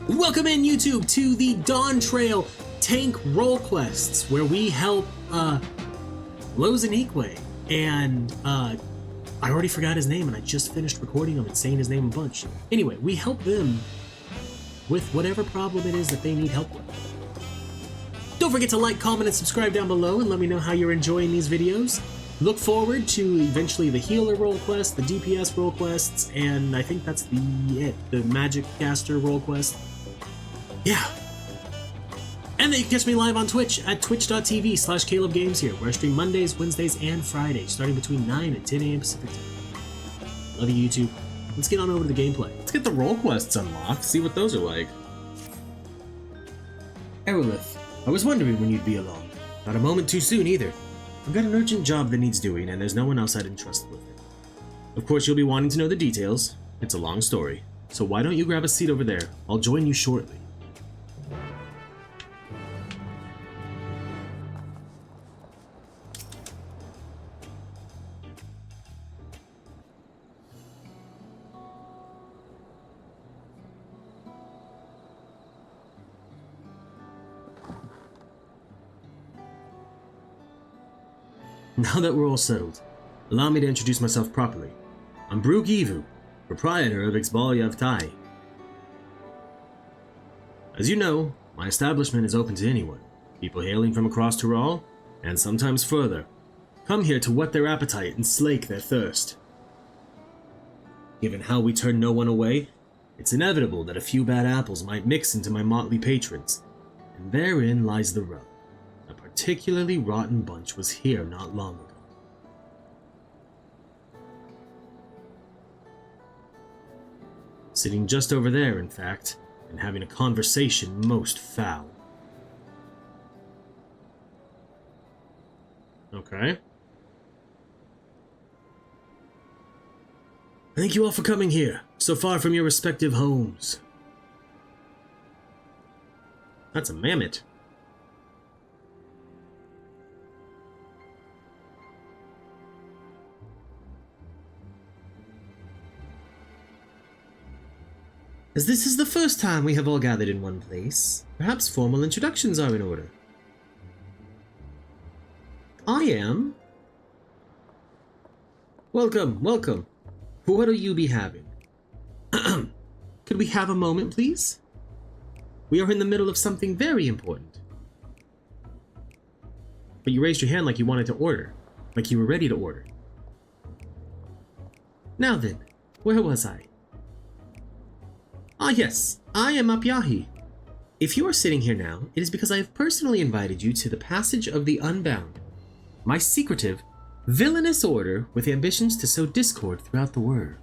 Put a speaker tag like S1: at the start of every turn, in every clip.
S1: Welcome in, YouTube, to the Dawntrail tank role quests, where we help Loazenikwe, and I already forgot his name, and I just finished recording him and saying his name a bunch. Anyway, we help them with whatever problem it is that they need help with. Don't forget to like, comment, and subscribe down below, and let me know how you're enjoying these videos. Look forward to eventually the healer role quest, the DPS role quests, and I think that's the magic caster role quest. Yeah. And then you can catch me live on Twitch at twitch.tv/CalebGames here, where I stream Mondays, Wednesdays, and Fridays, starting between 9 and 10 a.m. Pacific time. Love you, YouTube. Let's get on over to the gameplay.
S2: Let's get the role quests unlocked, see what those are like.
S1: Arilith, I was wondering when you'd be along. Not a moment too soon, either. I've got an urgent job that needs doing, and there's no one else I'd entrust with it. Of course, you'll be wanting to know the details. It's a long story. So why don't you grab a seat over there? I'll join you shortly. Now that we're all settled, allow me to introduce myself properly. I'm Brooke Evu, proprietor of Ixbalyav Tai. As you know, my establishment is open to anyone, people hailing from across Tural, and sometimes further, come here to whet their appetite and slake their thirst. Given how we turn no one away, it's inevitable that a few bad apples might mix into my motley patrons, and therein lies the rub. A particularly rotten bunch was here not long ago. Sitting just over there, in fact, and having a conversation most foul. Okay. Thank you all for coming here, so far from your respective homes. That's a mammoth. As this is the first time we have all gathered in one place, perhaps formal introductions are in order. I am... Welcome, welcome. What'll you be having? Could we have a moment, please? We are in the middle of something very important. But you raised your hand like you wanted to order, like you were ready to order. Now then, where was I? Ah yes, I am Apyahi. If you are sitting here now, it is because I have personally invited you to the Passage of the Unbound, my secretive, villainous order with ambitions to sow discord throughout the world.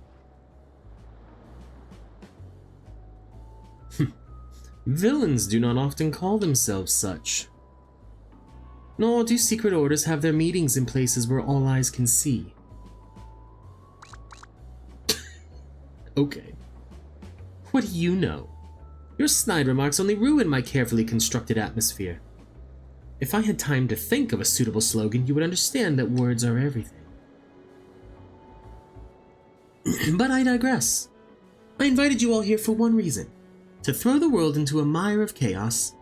S1: Villains do not often call themselves such. Nor do secret orders have their meetings in places where all eyes can see. Okay. What do you know? Your snide remarks only ruin my carefully constructed atmosphere. If I had time to think of a suitable slogan, you would understand that words are everything. But I digress. I invited you all here for one reason. To throw the world into a mire of chaos,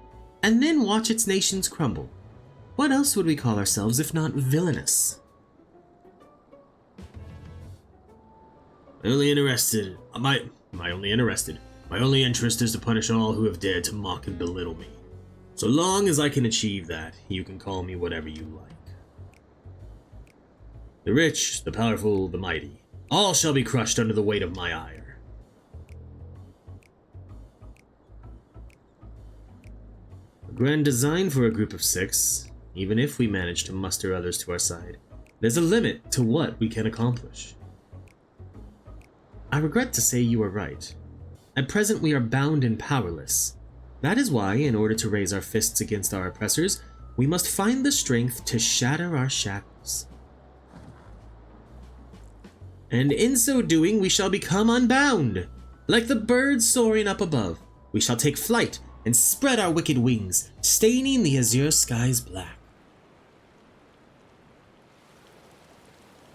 S1: and then watch its nations crumble. What else would we call ourselves if not villainous? My only interest is to punish all who have dared to mock and belittle me. So long as I can achieve that, you can call me whatever you like. The rich, the powerful, the mighty, all shall be crushed under the weight of my ire. A grand design for a group of 6, even if we manage to muster others to our side. There's a limit to what we can accomplish. I regret to say you are right. At present we are bound and powerless. That is why, in order to raise our fists against our oppressors, we must find the strength to shatter our shackles. And in so doing, we shall become unbound. Like the birds soaring up above, we shall take flight and spread our wicked wings, staining the azure skies black.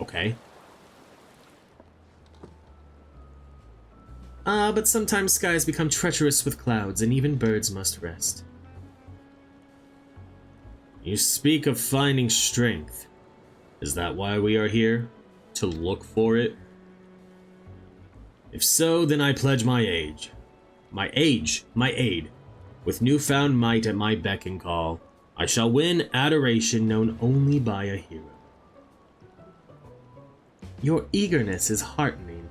S1: Okay. But sometimes skies become treacherous with clouds, and even birds must rest.
S2: You speak of finding strength. Is that why we are here? To look for it? If so, then I pledge my age. My aid. With newfound might at my beck and call, I shall win adoration known only by a hero.
S1: Your eagerness is heartening,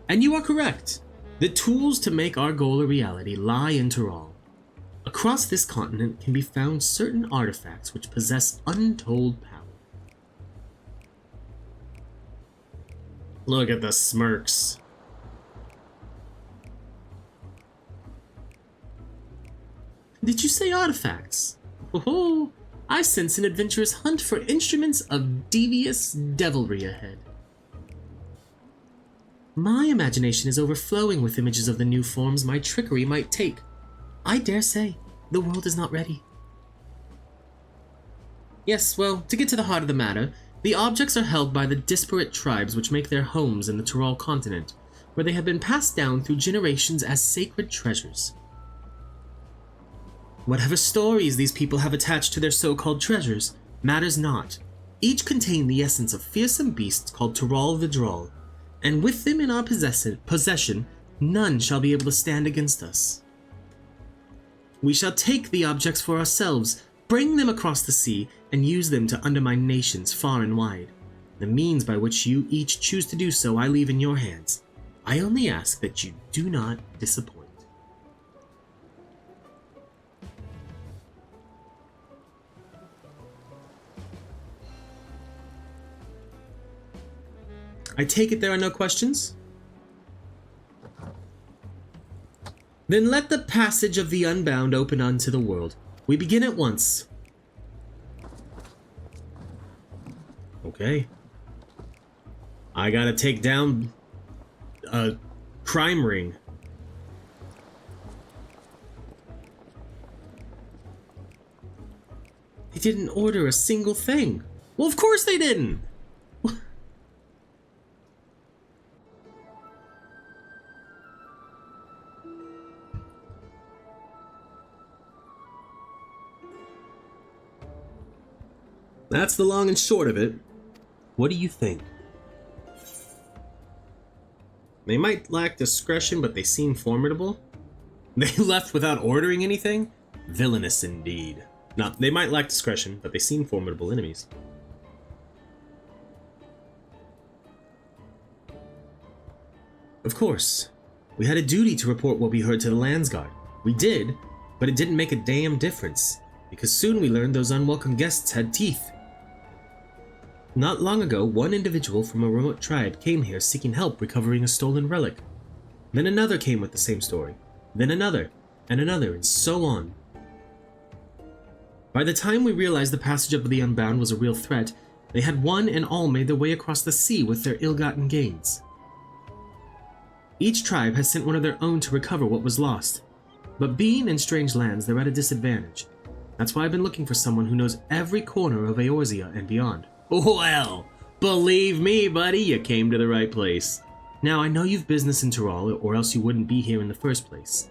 S1: and you are correct. The tools to make our goal a reality lie in Tural. Across this continent can be found certain artifacts which possess untold power.
S2: Look at the smirks.
S1: Did you say artifacts? Oh, I sense an adventurous hunt for instruments of devious devilry ahead. My imagination is overflowing with images of the new forms my trickery might take. I dare say, the world is not ready. Yes, well, to get to the heart of the matter, the objects are held by the disparate tribes which make their homes in the Tural continent, where they have been passed down through generations as sacred treasures. Whatever stories these people have attached to their so-called treasures matters not. Each contain the essence of fearsome beasts called Tural the Droll, and with them in our possession, none shall be able to stand against us. We shall take the objects for ourselves, bring them across the sea, and use them to undermine nations far and wide. The means by which you each choose to do so I leave in your hands. I only ask that you do not disappoint. I take it there are no questions? Then let the passage of the unbound open unto the world. We begin at once.
S2: Okay. I gotta take down a crime ring.
S1: They didn't order a single thing. Well, of course they didn't. That's the long and short of it. What do you think? They might lack discretion, but they seem formidable. They left without ordering anything? Villainous indeed. No, they might lack discretion, but they seem formidable enemies. Of course. We had a duty to report what we heard to the Landsguard. We did, but it didn't make a damn difference, because soon we learned those unwelcome guests had teeth. Not long ago, one individual from a remote tribe came here seeking help recovering a stolen relic. Then another came with the same story. Then another, and so on. By the time we realized the passage of the Unbound was a real threat, they had one and all made their way across the sea with their ill-gotten gains. Each tribe has sent one of their own to recover what was lost, but being in strange lands, they're at a disadvantage. That's why I've been looking for someone who knows every corner of Eorzea and beyond. Well, believe me, buddy, you came to the right place. Now, I know you've business in Tural, or else you wouldn't be here in the first place.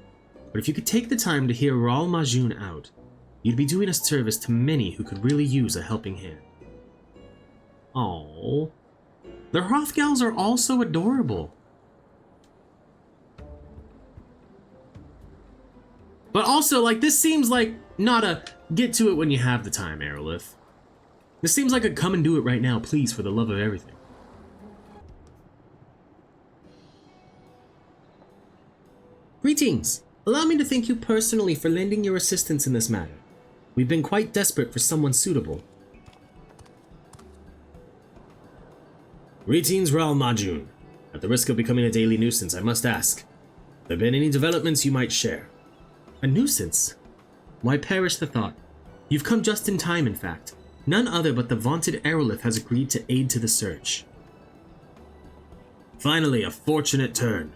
S1: But if you could take the time to hear Ral Majun out, you'd be doing a service to many who could really use a helping hand. Oh, the Hrothgals are also adorable. But also, like, this seems like not a get to it when you have the time, Arilith. This seems like a come and do it right now, please, for the love of everything. Greetings. Allow me to thank you personally for lending your assistance in this matter. We've been quite desperate for someone suitable.
S2: Greetings, Ral Majun. At the risk of becoming a daily nuisance, I must ask, have there been any developments you might share?
S1: A nuisance? Why perish the thought? You've come just in time, in fact. None other but the vaunted Arilith has agreed to aid to the search.
S2: Finally, a fortunate turn.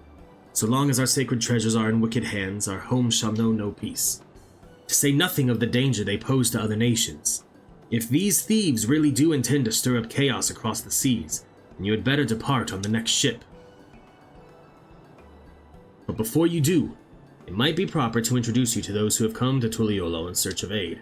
S2: So long as our sacred treasures are in wicked hands, our home shall know no peace. To say nothing of the danger they pose to other nations. If these thieves really do intend to stir up chaos across the seas, then you had better depart on the next ship. But before you do, it might be proper to introduce you to those who have come to Tuliolo in search of aid.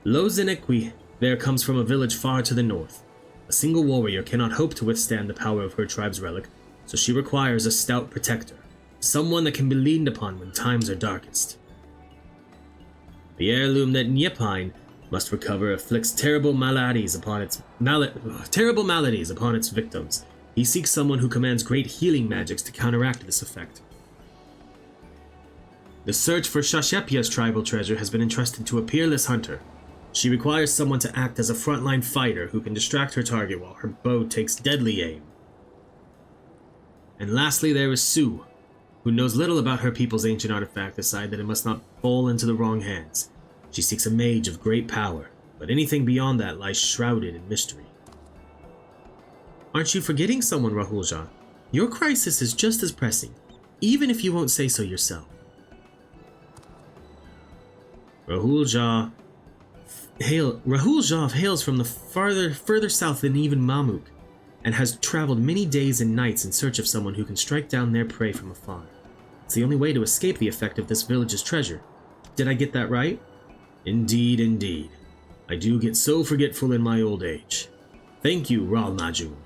S2: Loazenikwe there comes from a village far to the north. A single warrior cannot hope to withstand the power of her tribe's relic, so she requires a stout protector, someone that can be leaned upon when times are darkest. The heirloom that Nyepine must recover afflicts terrible maladies upon its victims. He seeks someone who commands great healing magics to counteract this effect. The search for Shashepia's tribal treasure has been entrusted to a peerless hunter. She requires someone to act as a frontline fighter who can distract her target while her bow takes deadly aim. And lastly, there is Sue, who knows little about her people's ancient artifact aside that it must not fall into the wrong hands. She seeks a mage of great power, but anything beyond that lies shrouded in mystery. Aren't you forgetting someone, Rahulja? Your crisis is just as pressing, even if you won't say so yourself. Rahulja hails from the further south than even Mamuk, and has traveled many days and nights in search of someone who can strike down their prey from afar. It's the only way to escape the effect of this village's treasure. Did I get that right? Indeed, indeed. I do get so forgetful in my old age. Thank you, Ral Najun.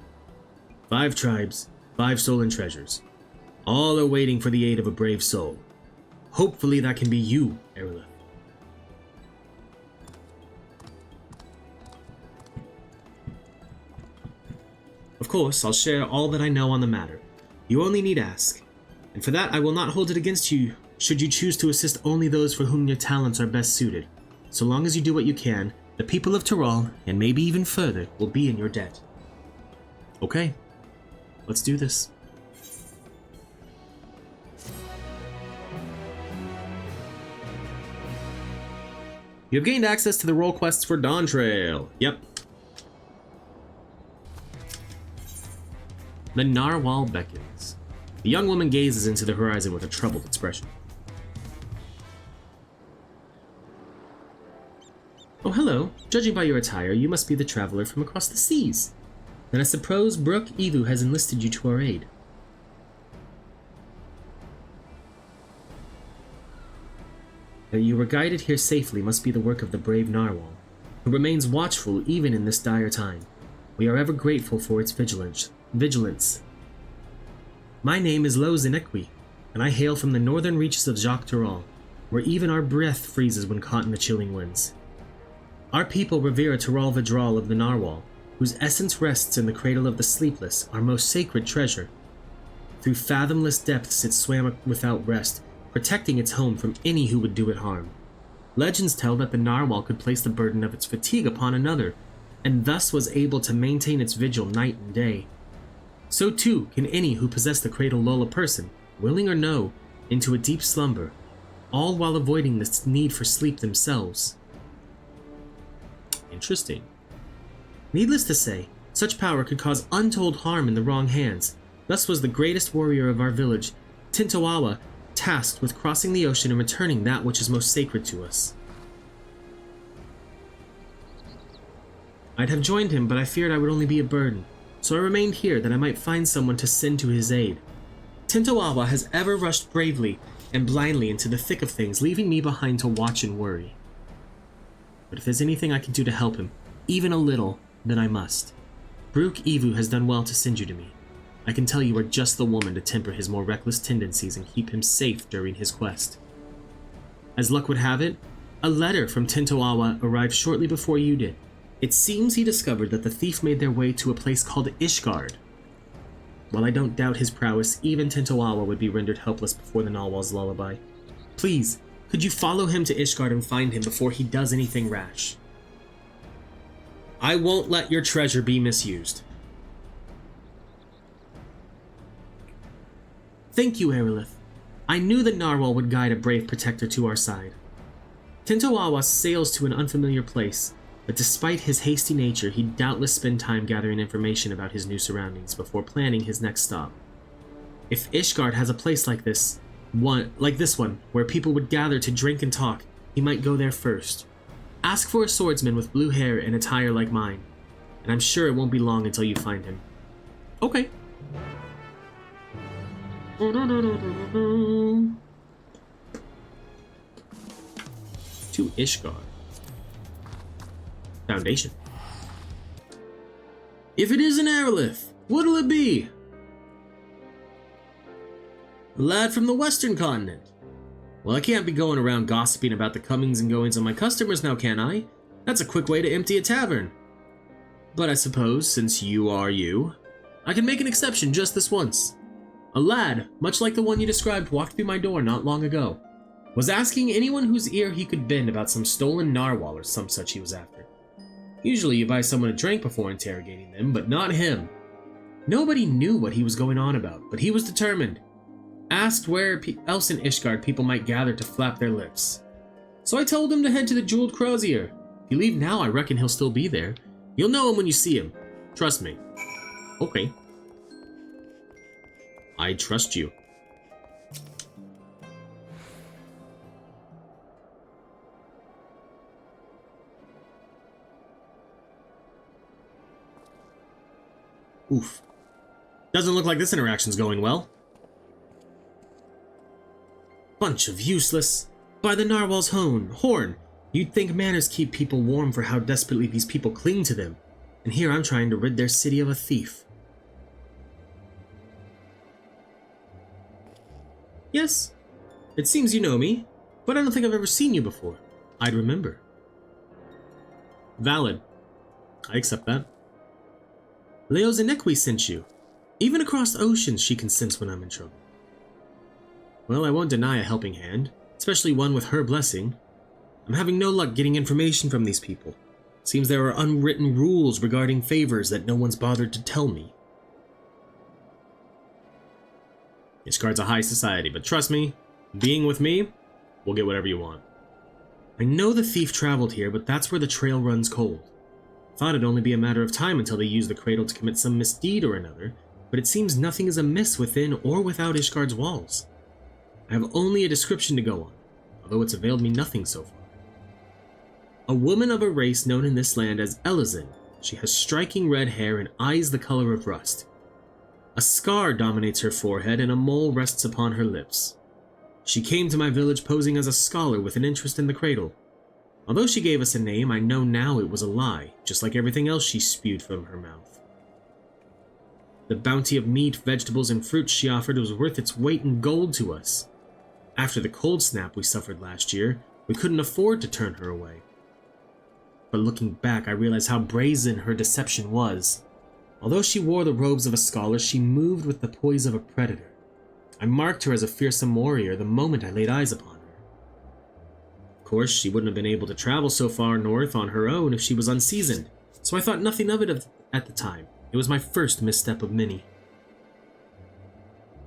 S2: 5 tribes, 5 stolen treasures. All are waiting for the aid of a brave soul. Hopefully that can be you, Arilith. Of course, I'll share all that I know on the matter. You only need ask. And for that, I will not hold it against you should you choose to assist only those for whom your talents are best suited. So long as you do what you can, the people of Tyrol, and maybe even further, will be in your debt. Okay, let's do this. You have gained access to the role quests for Dawntrail. Yep. The narwhal beckons. The young woman gazes into the horizon with a troubled expression. Oh, hello. Judging by your attire, you must be the traveler from across the seas. Then I suppose Brooke Evu has enlisted you to our aid. That you were guided here safely must be the work of the brave narwhal, who remains watchful even in this dire time. We are ever grateful for its vigilance. My name is Loazenikwe, and I hail from the northern reaches of Jacques Tyrol, where even our breath freezes when caught in the chilling winds. Our people revere a Tyrol Vidral of the narwhal, whose essence rests in the cradle of the sleepless, our most sacred treasure. Through fathomless depths it swam without rest, protecting its home from any who would do it harm. Legends tell that the narwhal could place the burden of its fatigue upon another, and thus was able to maintain its vigil night and day. So too can any who possess the cradle lull a person, willing or no, into a deep slumber, all while avoiding the need for sleep themselves. Interesting. Needless to say, such power could cause untold harm in the wrong hands. Thus was the greatest warrior of our village, Tentoawa, tasked with crossing the ocean and returning that which is most sacred to us. I'd have joined him, but I feared I would only be a burden, so I remained here that I might find someone to send to his aid. Tentoawa has ever rushed bravely and blindly into the thick of things, leaving me behind to watch and worry. But if there's anything I can do to help him, even a little, then I must. Brooke Evu has done well to send you to me. I can tell you are just the woman to temper his more reckless tendencies and keep him safe during his quest. As luck would have it, a letter from Tentoawa arrived shortly before you did. It seems he discovered that the thief made their way to a place called Ishgard. While I don't doubt his prowess, even Tentoawa would be rendered helpless before the narwhal's lullaby. Please, could you follow him to Ishgard and find him before he does anything rash? I won't let your treasure be misused. Thank you, Arilith. I knew that Narwhal would guide a brave protector to our side. Tentoawa sails to an unfamiliar place, but despite his hasty nature, he'd doubtless spend time gathering information about his new surroundings before planning his next stop. If Ishgard has a place like this one, where people would gather to drink and talk, he might go there first. Ask for a swordsman with blue hair and attire like mine, and I'm sure it won't be long until you find him. Okay. To Ishgard. Foundation. If it isn't Arilith, what'll it be? A lad from the western continent. Well, I can't be going around gossiping about the comings and goings of my customers now, can I? That's a quick way to empty a tavern. But I suppose, since you are you, I can make an exception just this once. A lad, much like the one you described, walked through my door not long ago. Was asking anyone whose ear he could bend about some stolen narwhal or some such he was after. Usually you buy someone a drink before interrogating them, but not him. Nobody knew what he was going on about, but he was determined. Asked where else in Ishgard people might gather to flap their lips. So I told him to head to the Jeweled Crozier. If you leave now, I reckon he'll still be there. You'll know him when you see him. Trust me. Okay. I trust you. Oof. Doesn't look like this interaction's going well. Bunch of useless. By the narwhal's horn, you'd think manners keep people warm for how desperately these people cling to them. And here I'm trying to rid their city of a thief. Yes, it seems you know me, but I don't think I've ever seen you before. I'd remember. Valid. I accept that. Loazenikwe sent you. Even across oceans she can sense when I'm in trouble. Well, I won't deny a helping hand, especially one with her blessing. I'm having no luck getting information from these people. Seems there are unwritten rules regarding favors that no one's bothered to tell me. Ishgard's a high society, but trust me, being with me, we'll get whatever you want. I know the thief traveled here, but that's where the trail runs cold. Thought it'd only be a matter of time until they use the cradle to commit some misdeed or another, but it seems nothing is amiss within or without Ishgard's walls. I have only a description to go on, although it's availed me nothing so far. A woman of a race known in this land as Elizin. She has striking red hair and eyes the color of rust. A scar dominates her forehead and a mole rests upon her lips. She came to my village posing as a scholar with an interest in the cradle. Although she gave us a name, I know now it was a lie, just like everything else she spewed from her mouth. The bounty of meat, vegetables, and fruits she offered was worth its weight in gold to us. After the cold snap we suffered last year, we couldn't afford to turn her away. But looking back, I realize how brazen her deception was. Although she wore the robes of a scholar, she moved with the poise of a predator. I marked her as a fearsome warrior the moment I laid eyes upon her. Of course, she wouldn't have been able to travel so far north on her own if she was unseasoned, so I thought nothing of it at the time. It was my first misstep of many.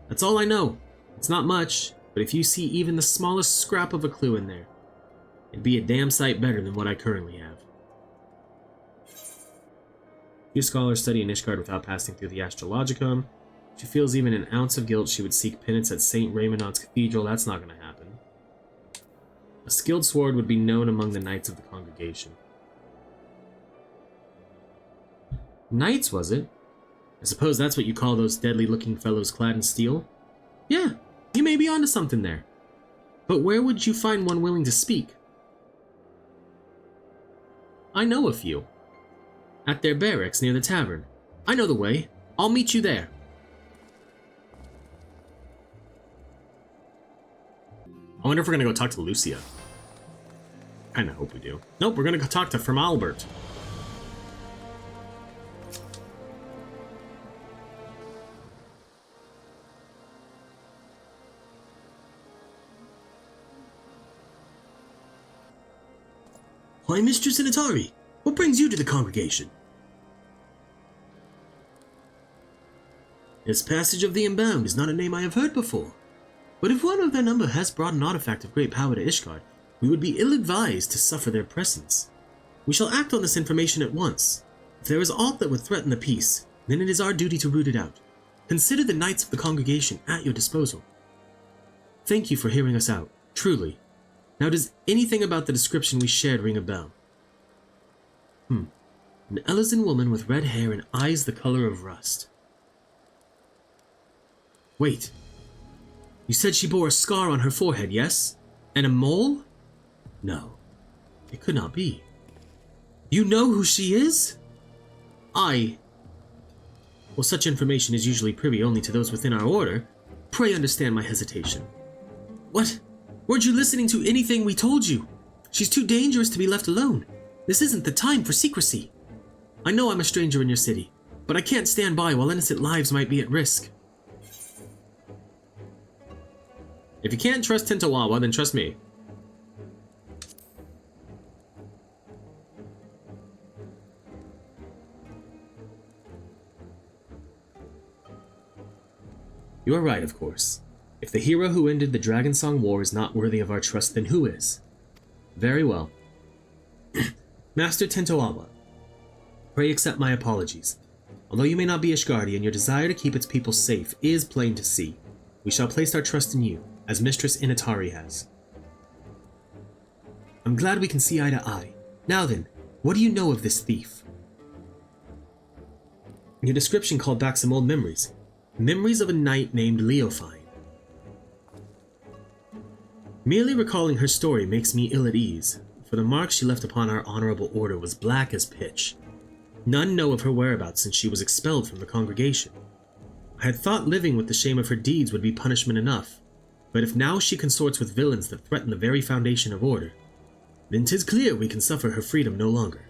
S2: That's all I know. It's not much, but if you see even the smallest scrap of a clue in there, it'd be a damn sight better than what I currently have. Few scholars study in Ishgard without passing through the Astrologicum. If she feels even an ounce of guilt, she would seek penance at St. Raymonod's Cathedral. That's not going to happen. A skilled sword would be known among the knights of the congregation. Knights, was it? I suppose that's what you call those deadly-looking fellows clad in steel? Yeah, you may be onto something there. But where would you find one willing to speak? I know a few. At their barracks near the tavern. I know the way. I'll meet you there. I wonder if we're gonna go talk to Lucia. Kinda hope we do. Nope, we're gonna go talk to Firmalbert. Why, Mistress Initari, what brings you to the congregation? This Passage of the Unbound is not a name I have heard before. But if one of their number has brought an artifact of great power to Ishgard, we would be ill-advised to suffer their presence. We shall act on this information at once. If there is aught that would threaten the peace, then it is our duty to root it out. Consider the knights of the congregation at your disposal. Thank you for hearing us out, truly. Now, does anything about the description we shared ring a bell? An Elizin woman with red hair and eyes the color of rust. Wait,
S1: You said she bore a scar on her forehead, yes? And a mole? No, it could not be. You know who she is? Well, such information is usually privy only to those within our order. Pray understand my hesitation. What? Weren't you listening to anything we told you? She's too dangerous to be left alone. This isn't the time for secrecy. I know I'm a stranger in your city, but I can't stand by while innocent lives might be at risk.
S2: If you can't trust Tentoawa, then trust me. You are right, of course. If the hero who ended the Dragonsong War is not worthy of our trust, then who is? Very well. Master Tentoawa, pray accept my apologies. Although you may not be Ishgardi and your desire to keep its people safe is plain to see, we shall place our trust in you, as Mistress Initari has. I'm glad we can see eye to eye. Now then, what do you know of this thief? Your description called back some old memories. Memories of a knight named Leofine. Merely recalling her story makes me ill at ease, for the mark she left upon our honorable order was black as pitch. None know of her whereabouts since she was expelled from the congregation. I had thought living with the shame of her deeds would be punishment enough, but if now she consorts with villains that threaten the very foundation of order, then 'tis clear we can suffer her freedom no longer.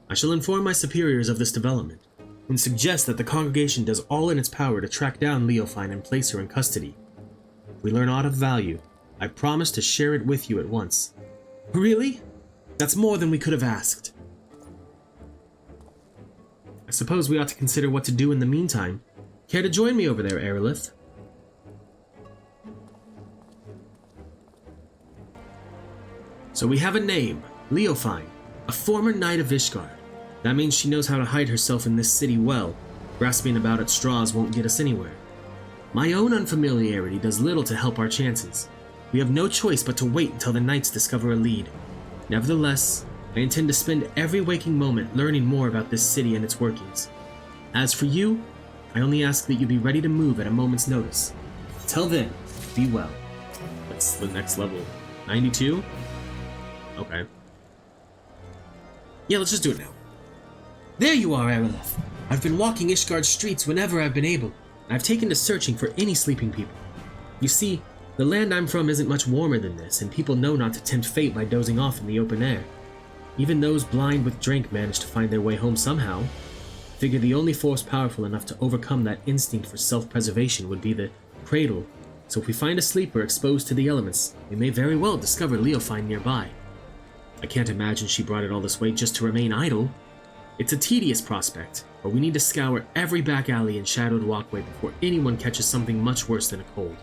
S2: I shall inform my superiors of this development, and suggest that the congregation does all in its power to track down Leofine and place her in custody. If we learn aught of value, I promise to share it with you at once. Really? That's more than we could have asked. I suppose we ought to consider what to do in the meantime. Care to join me over there, Arilith? So we have a name, Leofine, a former knight of Ishgard. That means she knows how to hide herself in this city well. Grasping about at straws won't get us anywhere. My own unfamiliarity does little to help our chances. We have no choice but to wait until the knights discover a lead. Nevertheless, I intend to spend every waking moment learning more about this city and its workings. As for you, I only ask that you be ready to move at a moment's notice. Till then, be well. That's the next level. 92? Okay. Yeah, let's just do it now. There you are, Arilith. I've been walking Ishgard's streets whenever I've been able, and I've taken to searching for any sleeping people. You see, the land I'm from isn't much warmer than this, and people know not to tempt fate by dozing off in the open air. Even those blind with drink manage to find their way home somehow. Figure the only force powerful enough to overcome that instinct for self-preservation would be the cradle, so if we find a sleeper exposed to the elements, we may very well discover Leofine nearby. I can't imagine she brought it all this way just to remain idle. It's a tedious prospect, but we need to scour every back alley and shadowed walkway before anyone catches something much worse than a cold.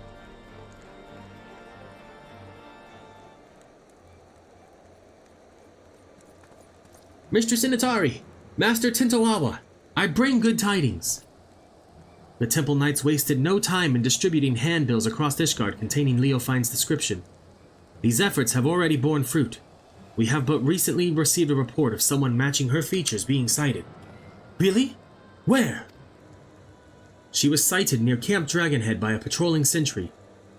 S2: Mistress Initari, Master Tentoawa, I bring good tidings. The Temple Knights wasted no time in distributing handbills across Ishgard containing Leofine's description. These efforts have already borne fruit. We have but recently received a report of someone matching her features being sighted. Really? Where? She was sighted near Camp Dragonhead by a patrolling sentry.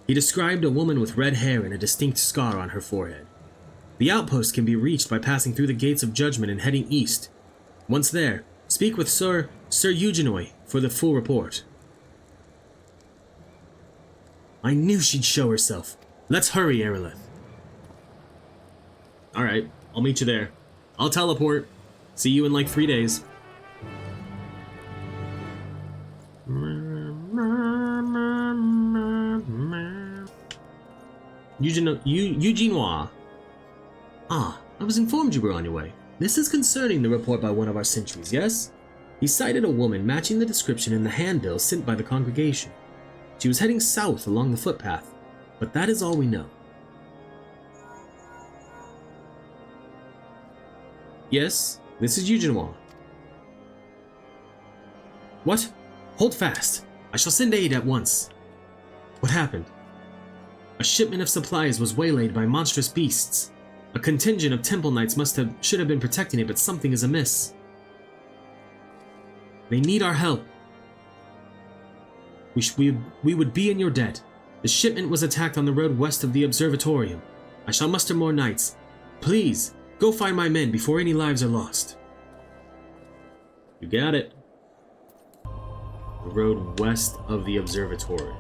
S2: He described a woman with red hair and a distinct scar on her forehead. The outpost can be reached by passing through the Gates of Judgment and heading east. Once there, speak with Sir Eugenoi for the full report. I knew she'd show herself. Let's hurry, Arilith. Alright, I'll meet you there. I'll teleport. See you in like 3 days. Eugenoi. Ah, I was informed you were on your way. This is concerning the report by one of our sentries, yes? He cited a woman matching the description in the handbill sent by the congregation. She was heading south along the footpath, but that is all we know. Yes, this is Eugenoi. What? Hold fast. I shall send aid at once. What happened? A shipment of supplies was waylaid by monstrous beasts. A contingent of Temple Knights should have been protecting it, but something is amiss. They need our help. We would be in your debt. The shipment was attacked on the road west of the observatorium. I shall muster more knights. Please, go find my men before any lives are lost. You got it. The road west of the observatory.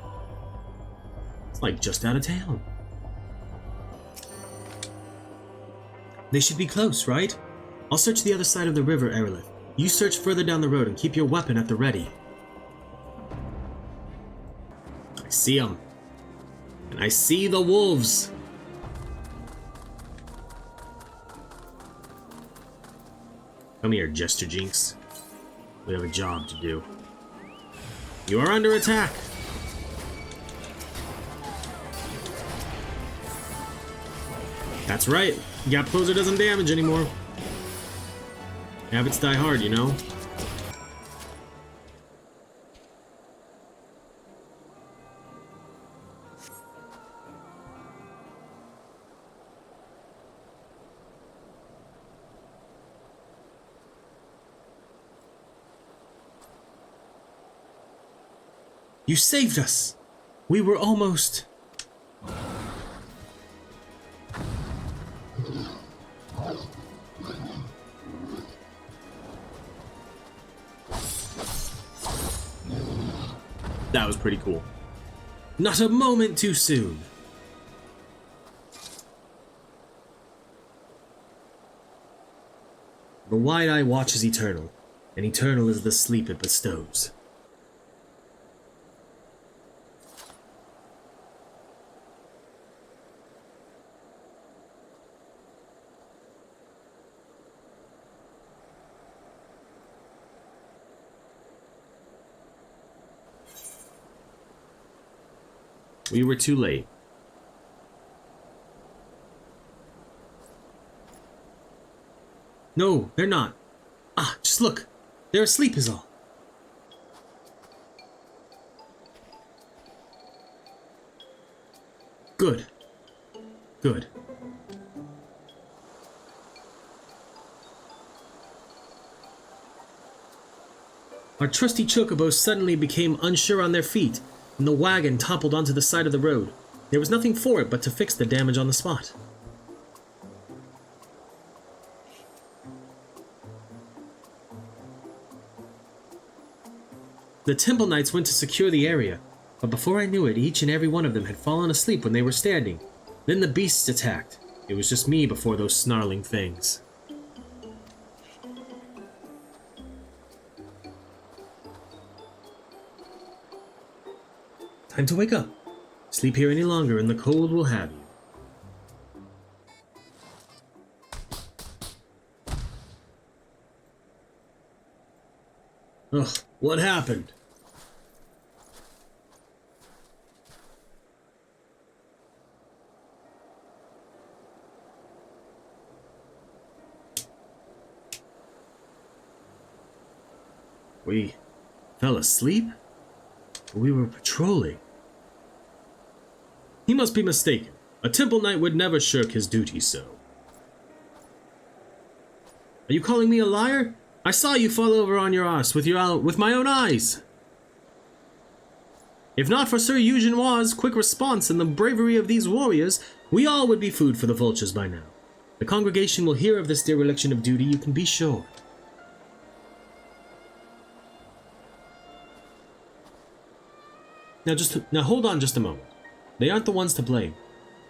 S2: It's like just out of town. They should be close, right? I'll search the other side of the river, Arilith. You search further down the road and keep your weapon at the ready. I see them. And I see the wolves. Come here, Jester Jinx. We have a job to do. You are under attack. That's right. Gap closer doesn't damage anymore. Habits die hard, you know? You saved us! We were almost... That was pretty cool. Not a moment too soon. The wide eye watches eternal, and eternal is the sleep it bestows. We were too late. No, they're not. Ah, just look. They're asleep is all. Good. Good. Our trusty chocobos suddenly became unsure on their feet, and the wagon toppled onto the side of the road. There was nothing for it but to fix the damage on the spot. The Temple Knights went to secure the area, but before I knew it, each and every one of them had fallen asleep when they were standing. Then the beasts attacked. It was just me before those snarling things. Time to wake up. Sleep here any longer and the cold will have you. Ugh, what happened? We fell asleep? We were patrolling. He must be mistaken. A Temple Knight would never shirk his duty so. Are you calling me a liar? I saw you fall over on your ass with my own eyes. If not for Sir Eugenoir's quick response and the bravery of these warriors, we all would be food for the vultures by now. The congregation will hear of this dereliction of duty, you can be sure. Now hold on just a moment. They aren't the ones to blame.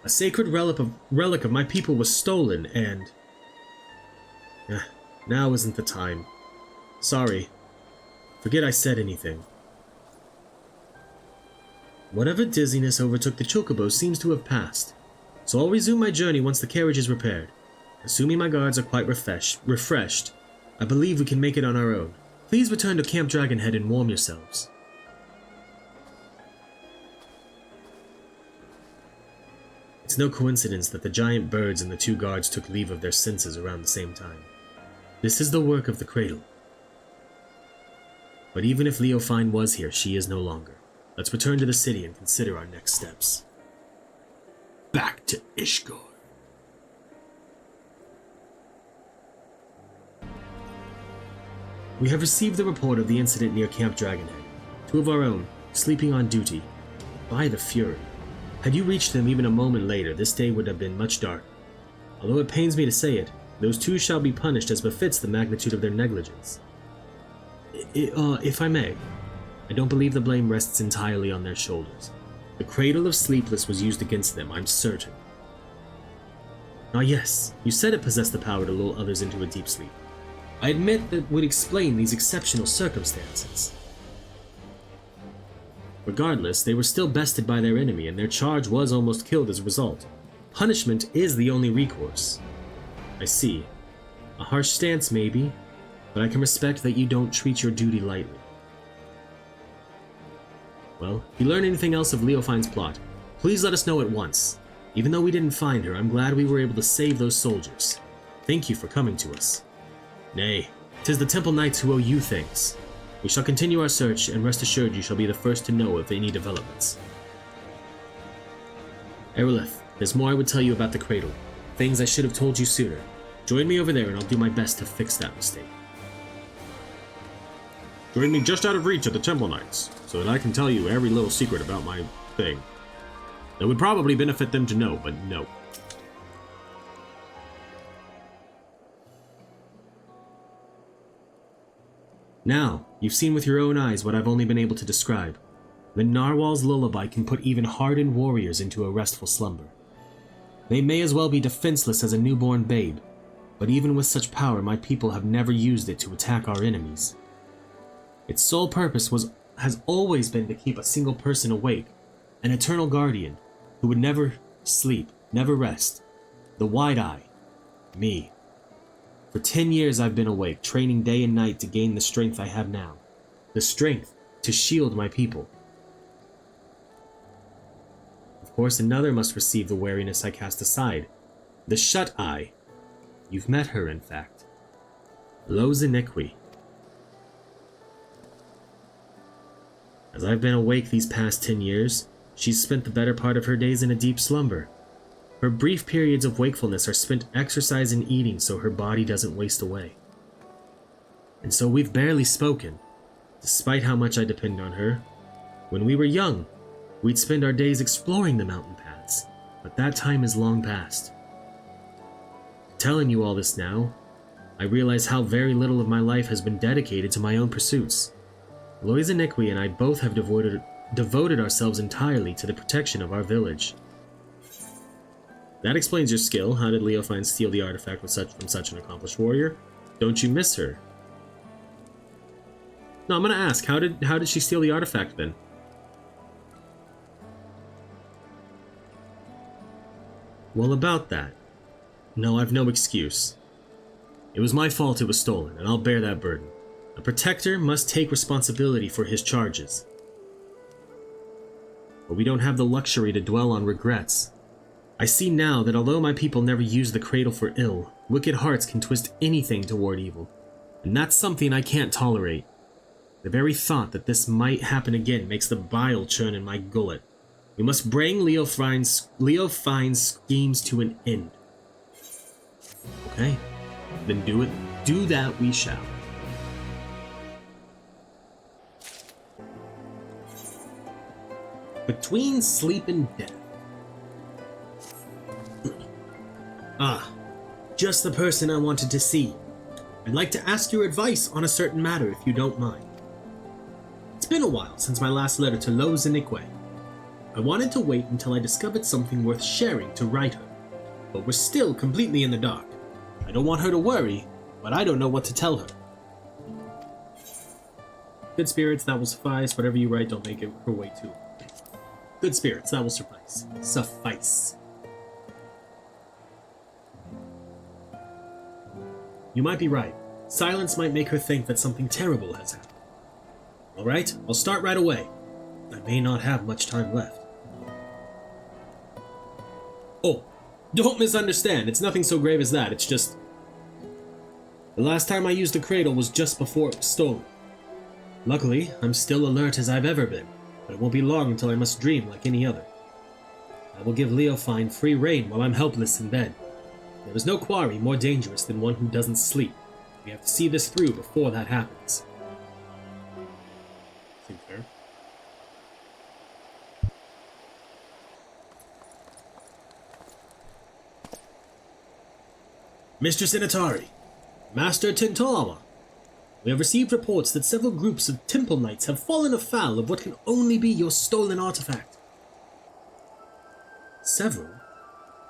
S2: A sacred relic of my people was stolen, and... now isn't the time. Sorry. Forget I said anything. Whatever dizziness overtook the chocobos seems to have passed, so I'll resume my journey once the carriage is repaired. Assuming my guards are quite refreshed, I believe we can make it on our own. Please return to Camp Dragonhead and warm yourselves. It's no coincidence that the giant birds and the two guards took leave of their senses around the same time. This is the work of the Cradle. But even if Leofine was here, she is no longer. Let's return to the city and consider our next steps. Back to Ishgard. We have received the report of the incident near Camp Dragonhead. Two of our own, sleeping on duty. By the Fury. Had you reached them even a moment later, this day would have been much darker. Although it pains me to say it, those two shall be punished as befits the magnitude of their negligence. If I may, I don't believe the blame rests entirely on their shoulders. The cradle of Sleepless was used against them, I'm certain. Ah yes, you said it possessed the power to lull others into a deep sleep. I admit that would explain these exceptional circumstances. Regardless, they were still bested by their enemy, and their charge was almost killed as a result. Punishment is the only recourse. I see. A harsh stance, maybe, but I can respect that you don't treat your duty lightly. Well, if you learn anything else of Leofine's plot, please let us know at once. Even though we didn't find her, I'm glad we were able to save those soldiers. Thank you for coming to us. Nay, 'tis the Temple Knights who owe you thanks. We shall continue our search, and rest assured you shall be the first to know of any developments. Arilith, there's more I would tell you about the cradle. Things I should have told you sooner. Join me over there and I'll do my best to fix that mistake. Join me just out of reach of the Temple Knights, so that I can tell you every little secret about my thing. That would probably benefit them to know, but no. Now, you've seen with your own eyes what I've only been able to describe. The Narwhal's lullaby can put even hardened warriors into a restful slumber. They may as well be defenseless as a newborn babe, but even with such power, my people have never used it to attack our enemies. Its sole purpose has always been to keep a single person awake, an eternal guardian, who would never sleep, never rest. The Wide Eye. Me. For 10 years I've been awake, training day and night to gain the strength I have now. The strength to shield my people. Of course, another must receive the wariness I cast aside. The Shut Eye. You've met her, in fact. Loazenikwe. As I've been awake these past 10 years, she's spent the better part of her days in a deep slumber. Her brief periods of wakefulness are spent exercise and eating so her body doesn't waste away. And so we've barely spoken, despite how much I depend on her. When we were young, we'd spend our days exploring the mountain paths, but that time is long past. Telling you all this now, I realize how very little of my life has been dedicated to my own pursuits. Loazenikwe and I both have devoted ourselves entirely to the protection of our village. That explains your skill. How did Leofine steal the artifact from such an accomplished warrior? Don't you miss her? No, I'm gonna ask, how did she steal the artifact then? Well, about that. No, I've no excuse. It was my fault it was stolen, and I'll bear that burden. A protector must take responsibility for his charges. But we don't have the luxury to dwell on regrets. I see now that although my people never used the cradle for ill, wicked hearts can twist anything toward evil. And that's something I can't tolerate. The very thought that this might happen again makes the bile churn in my gullet. We must bring Leofine's schemes to an end. Okay, then do it. Do that we shall. Between sleep and death. Ah, just the person I wanted to see. I'd like to ask your advice on a certain matter, if you don't mind. It's been a while since my last letter to Loazenikwe. I wanted to wait until I discovered something worth sharing to write her, but we're still completely in the dark. I don't want her to worry, but I don't know what to tell her. Good spirits, that will suffice. Whatever you write, don't make it her way too long. Good spirits, that will suffice. Suffice. You might be right. Silence might make her think that something terrible has happened. Alright, I'll start right away. I may not have much time left. Oh, don't misunderstand. It's nothing so grave as that. It's just... the last time I used the cradle was just before it was stolen. Luckily, I'm still alert as I've ever been, but it won't be long until I must dream like any other. I will give Leofine free rein while I'm helpless in bed. There is no quarry more dangerous than one who doesn't sleep. We have to see this through before that happens. Seems fair. Mistress Initari, Master Tentoawa, we have received reports that several groups of temple knights have fallen afoul of what can only be your stolen artifact. Several?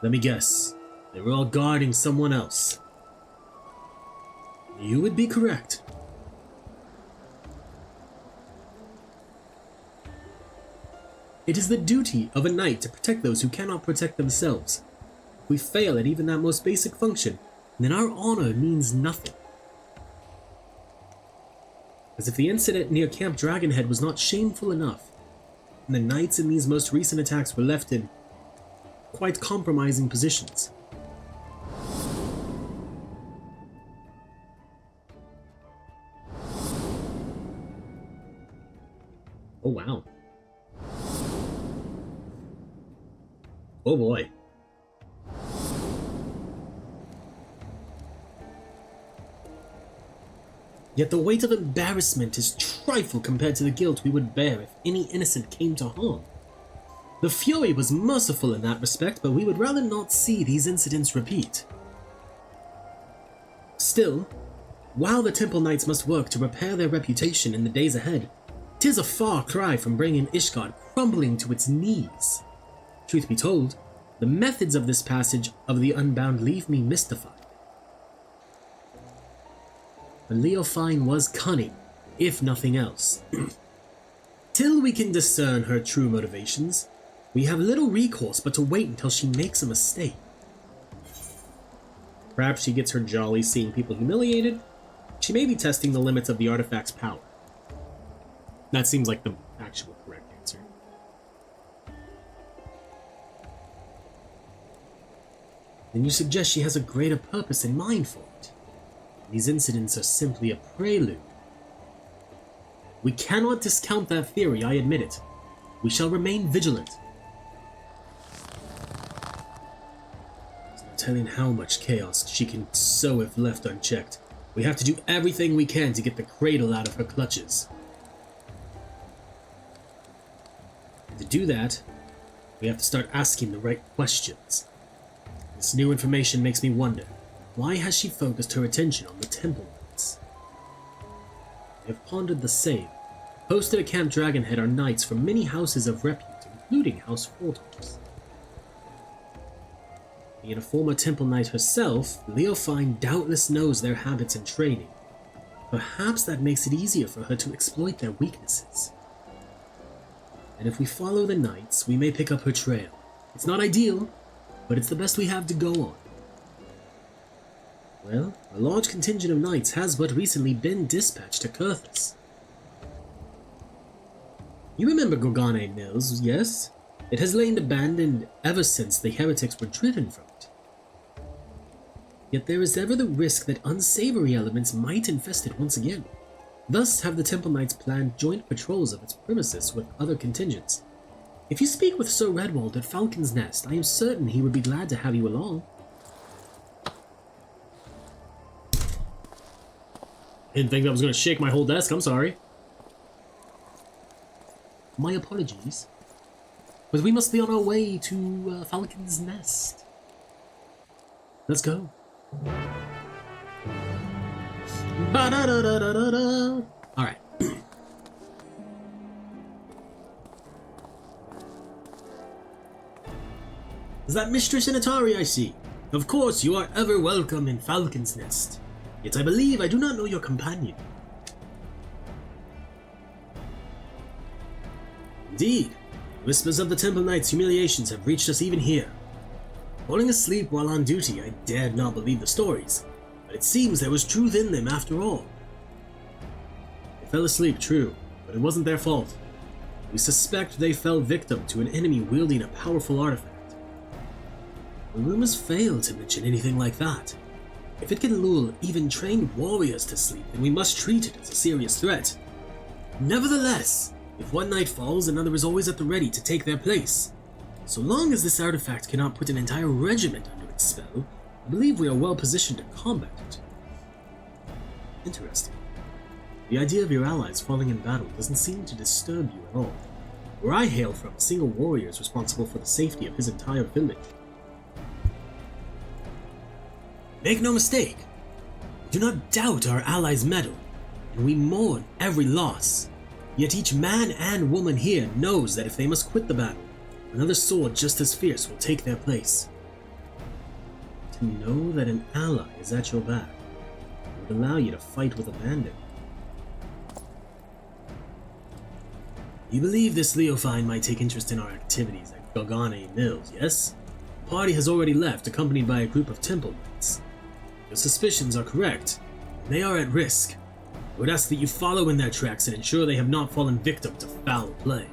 S2: Let me guess. They were all guarding someone else. You would be correct. It is the duty of a knight to protect those who cannot protect themselves. If we fail at even that most basic function, then our honor means nothing. As if the incident near Camp Dragonhead was not shameful enough, and the knights in these most recent attacks were left in quite compromising positions. Oh wow. Oh boy. Yet the weight of embarrassment is trifle compared to the guilt we would bear if any innocent came to harm. The Fury was merciful in that respect, but we would rather not see these incidents repeat. Still, while the Temple Knights must work to repair their reputation in the days ahead, 'tis a far cry from bringing Ishgard crumbling to its knees. Truth be told, the methods of this passage of the Unbound leave me mystified. But Leofine was cunning, if nothing else. Till we can discern her true motivations, we have little recourse but to wait until she makes a mistake. Perhaps she gets her jolly seeing people humiliated. She may be testing the limits of the artifact's power. That seems like the actual correct answer. Then you suggest she has a greater purpose in mind for it. These incidents are simply a prelude. We cannot discount that theory, I admit it. We shall remain vigilant. There's no telling how much chaos she can sow if left unchecked. We have to do everything we can to get the cradle out of her clutches. And to do that, we have to start asking the right questions. This new information makes me wonder, why has she focused her attention on the Temple Knights? I have pondered the same. Posted at Camp Dragonhead are knights from many houses of repute, including House Fortos. Being a former Temple Knight herself, Leofine doubtless knows their habits and training. Perhaps that makes it easier for her to exploit their weaknesses. And if we follow the knights, we may pick up her trail. It's not ideal, but it's the best we have to go on. Well, a large contingent of knights has but recently been dispatched to Kurthus. You remember Gorgane Mills, yes? It has lain abandoned ever since the heretics were driven from it. Yet there is ever the risk that unsavory elements might infest it once again. Thus have the Temple Knights planned joint patrols of its premises with other contingents. If you speak with Sir Redwald at Falcon's Nest, I am certain he would be glad to have you along. Didn't think that was going to shake my whole desk, I'm sorry. My apologies. But we must be on our way to Falcon's Nest. Let's go. Ba-da-da-da-da-da-da. Alright. Is that Mistress Initari I see? Of course, you are ever welcome in Falcon's Nest. Yet I believe I do not know your companion. Indeed, whispers of the Temple Knight's humiliations have reached us even here. Falling asleep while on duty, I dared not believe the stories, but it seems there was truth in them after all. They fell asleep, true, but it wasn't their fault. We suspect they fell victim to an enemy wielding a powerful artifact. The rumors fail to mention anything like that. If it can lull even trained warriors to sleep, then we must treat it as a serious threat. Nevertheless, if one knight falls, another is always at the ready to take their place. So long as this artifact cannot put an entire regiment under its spell, I believe we are well positioned to combat it. Interesting. The idea of your allies falling in battle doesn't seem to disturb you at all. Where I hail from, a single warrior is responsible for the safety of his entire village.
S1: Make no mistake, do not doubt our allies' mettle, and we mourn every loss. Yet each man and woman here knows that if they must quit the battle, another sword just as fierce will take their place. To know that an ally is at your back would allow you to fight with abandon. You believe this Leofine might take interest in our activities at Gargane Mills, yes? The party has already left, accompanied by a group of temple knights. Your suspicions are correct. They are at risk. I would ask that you follow in their tracks and ensure they have not fallen victim to foul play.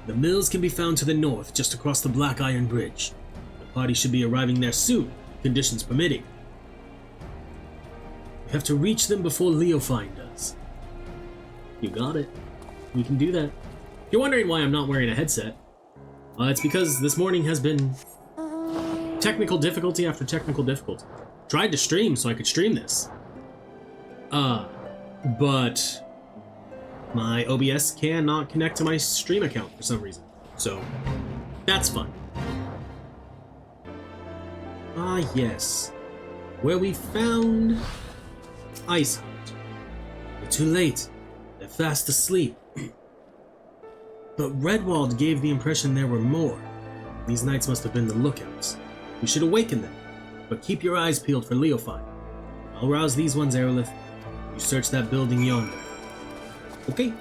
S1: The mills can be found to the north, just across the Black Iron Bridge. The party should be arriving there soon, conditions permitting. We have to reach them before Leofine does. You got it. We can do that. If you're wondering why I'm not wearing a headset, it's because this morning has been technical difficulty after technical difficulty. Tried to stream so I could stream this. But my OBS cannot connect to my stream account for some reason. So, that's fun. Ah, yes. Where we found Ice Heart. We're too late. They're fast asleep. But Redwald gave the impression there were more. These knights must have been the lookouts. We should awaken them, but keep your eyes peeled for Leofine. I'll rouse these ones, Arilith. You search that building yonder. Okay?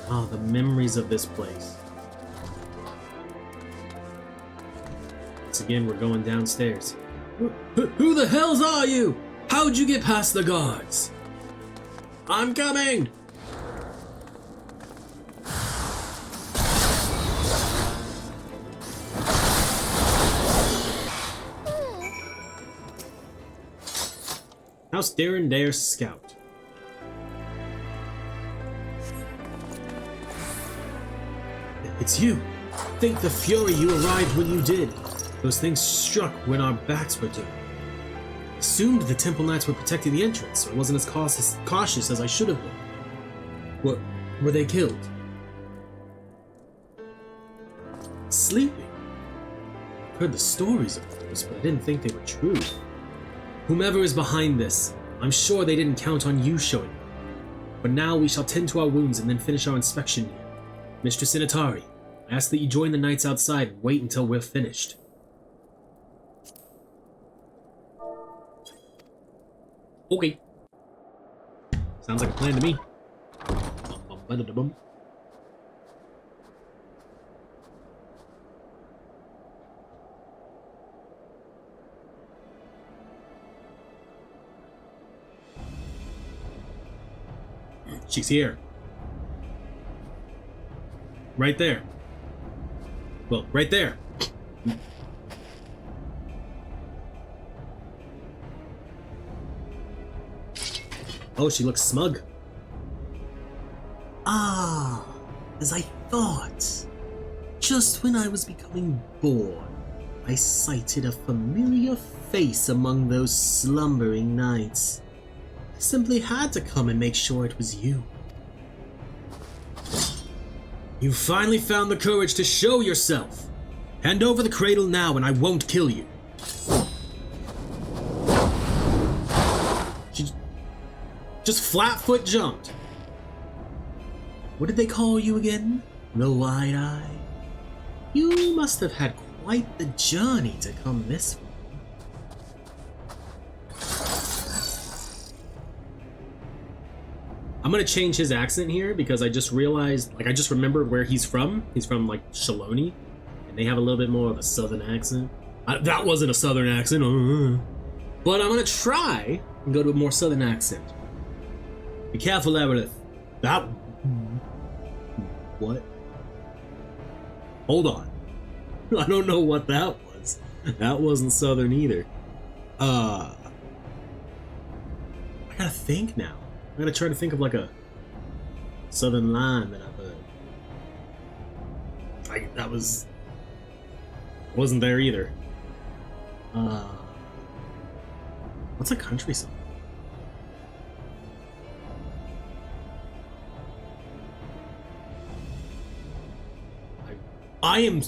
S1: Oh, the memories of this place. Once again, we're going downstairs. Who the hells are you? How'd you get past the guards? I'm coming! House Darren Dare's Scout. It's you. Think the fury you arrived when you did. Those things struck when our backs were turned. Assumed the Temple Knights were protecting the entrance, so I wasn't as cautious as I should have been. Were they killed? Sleeping? I've heard the stories of those, but I didn't think they were true. Whomever is behind this, I'm sure they didn't count on you showing up. But now we shall tend to our wounds and then finish our inspection here. Mistress Initari, I ask that you join the knights outside and wait until we're finished. Okay. Sounds like a plan to me. Bum. She's here. Right there. Well, right there. Oh, she looks smug. Ah, as I thought. Just when I was becoming bored, I sighted a familiar face among those slumbering knights. I simply had to come and make sure it was you. You finally found the courage to show yourself. Hand over the cradle now and I won't kill you. She just flat-foot jumped. What did they call you again? The Wide-Eye? You must have had quite the journey to come this far. I'm gonna change his accent here because I just realized, I just remembered where he's from. He's from, Shaloni, and they have a little bit more of a southern accent. That wasn't a southern accent, but I'm gonna try and go to a more southern accent. Be careful, Arilith. That... What? Hold on. I don't know what that was. That wasn't southern either. I gotta think now. I'm gonna try to think of a southern line that I've heard. That wasn't there either. What's a country song? I am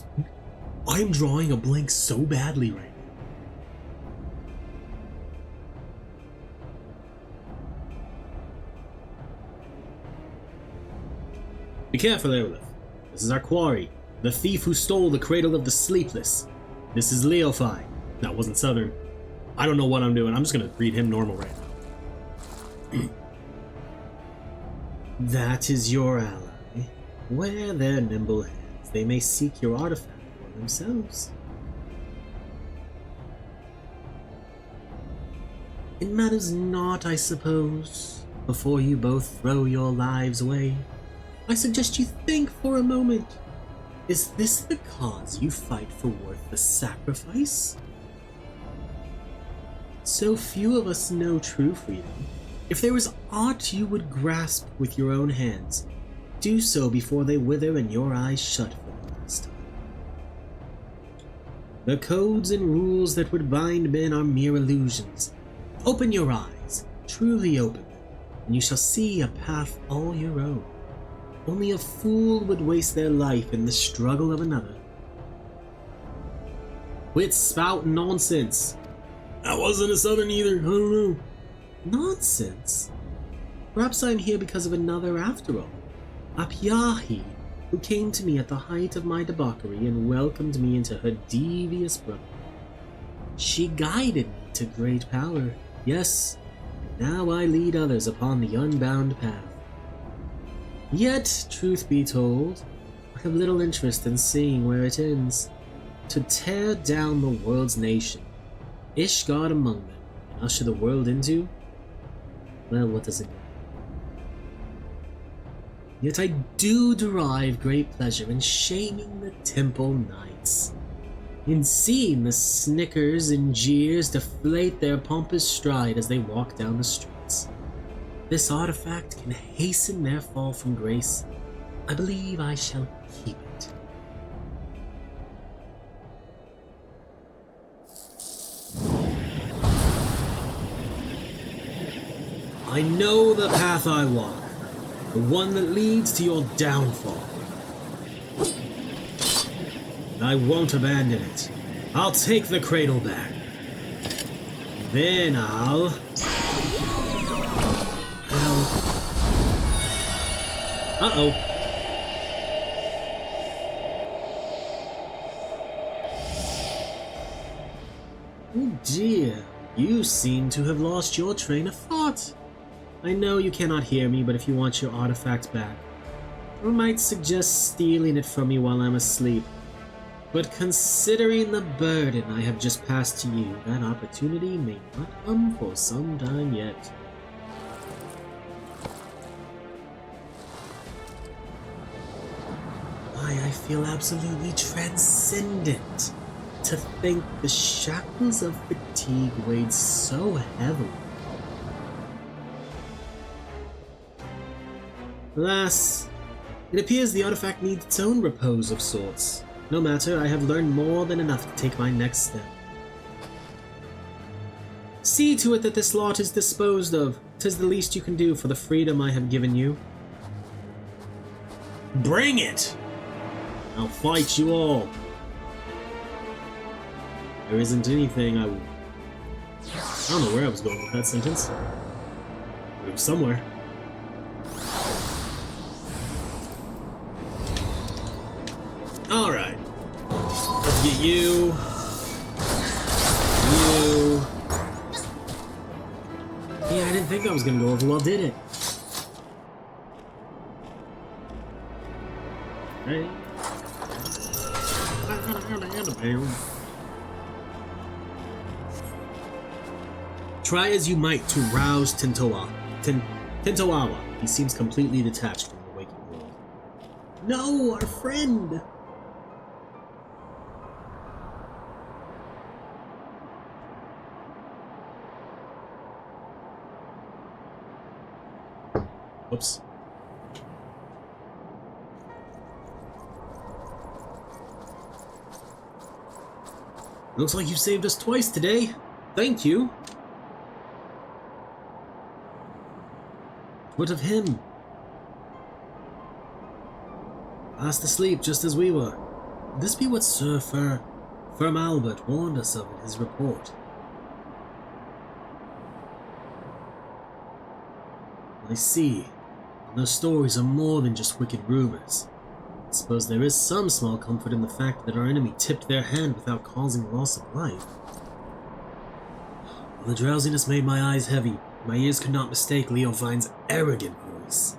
S1: drawing a blank so badly right now.
S2: Be careful, Arilith. This is our quarry. The thief who stole the cradle of the sleepless. This is Leophi. That wasn't Southern. I don't know what I'm doing. I'm just gonna read him normal right now. That is your ally. Wear their nimble hands. They may seek your artifact for themselves. It matters not, I suppose. Before you both throw your lives away, I suggest you think for a moment. Is this the cause you fight for worth the sacrifice? So few of us know true freedom. If there is aught you would grasp with your own hands, do so before they wither and your eyes shut for the last time. The codes and rules that would bind men are mere illusions. Open your eyes, truly open them, and you shall see a path all your own. Only a fool would waste their life in the struggle of another. Quit spouting nonsense. I wasn't a Southern either, I don't know. Nonsense? Perhaps I'm here because of another after all. Apyahi, who came to me at the height of my debauchery and welcomed me into her devious brotherhood. She guided me to great power, yes, and now I lead others upon the unbound path. Yet, truth be told, I have little interest in seeing where it ends. To tear down the world's nation, Ishgard among them, and usher the world into? Well, what does it mean? Yet I do derive great pleasure in shaming the temple knights, in seeing the snickers and jeers deflate their pompous stride as they walk down the streets. This artifact can hasten their fall from grace. I believe I shall keep it. I know the path I walk, the one that leads to your downfall. And I won't abandon it. I'll take the cradle back. Then I'll... Well... Uh-oh. Oh dear, you seem to have lost your train of thought. I know you cannot hear me, but if you want your artifact back, I might suggest stealing it from you while I'm asleep. But considering the burden I have just passed to you, that opportunity may not come for some time yet. Why, I feel absolutely transcendent to think the shackles of fatigue weighed so heavily. Alas, it appears the artifact needs its own repose of sorts. No matter, I have learned more than enough to take my next step. See to it that this lot is disposed of. 'Tis the least you can do for the freedom I have given you. Bring it! I'll fight you all. There isn't anything I don't know where I was going with that sentence. It was somewhere. Alright. Let's get you. You. Yeah, I didn't think I was gonna go over well, did it? Hey. Try as you might to rouse Tentoawa. He seems completely detached from the waking world. No, our friend! Whoops. Looks like you saved us twice today. Thank you. What of him? Fast asleep just as we were. Would this be what Sir Firm Albert warned us of in his report? I see. And those stories are more than just wicked rumors. I suppose there is some small comfort in the fact that our enemy tipped their hand without causing loss of life. The drowsiness made my eyes heavy. My ears could not mistake Leovine's arrogant voice.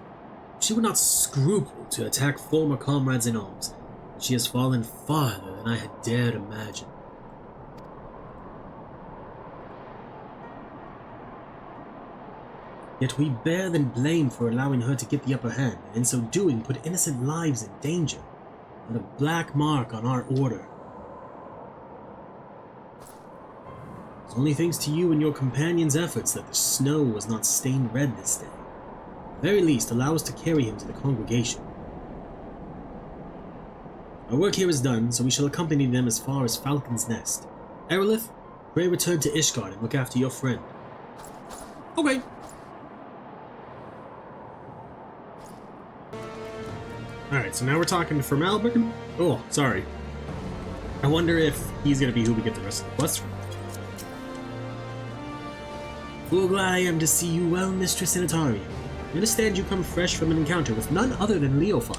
S2: She would not scruple to attack former comrades in arms. She has fallen farther than I had dared imagine. Yet we bear them blame for allowing her to get the upper hand, and in so doing put innocent lives in danger, and a black mark on our order. It's only thanks to you and your companions' efforts that the snow was not stained red this day. At the very least, allow us to carry him to the congregation. Our work here is done, so we shall accompany them as far as Falcon's Nest. Arilith, pray return to Ishgard and look after your friend. Okay. Alright, so now we're talking to Formalburn. Oh, sorry. I wonder if he's gonna be who we get the rest of the quest from. Full glad I am to see you well, Mistress Initari. I understand you come fresh from an encounter with none other than Leofine.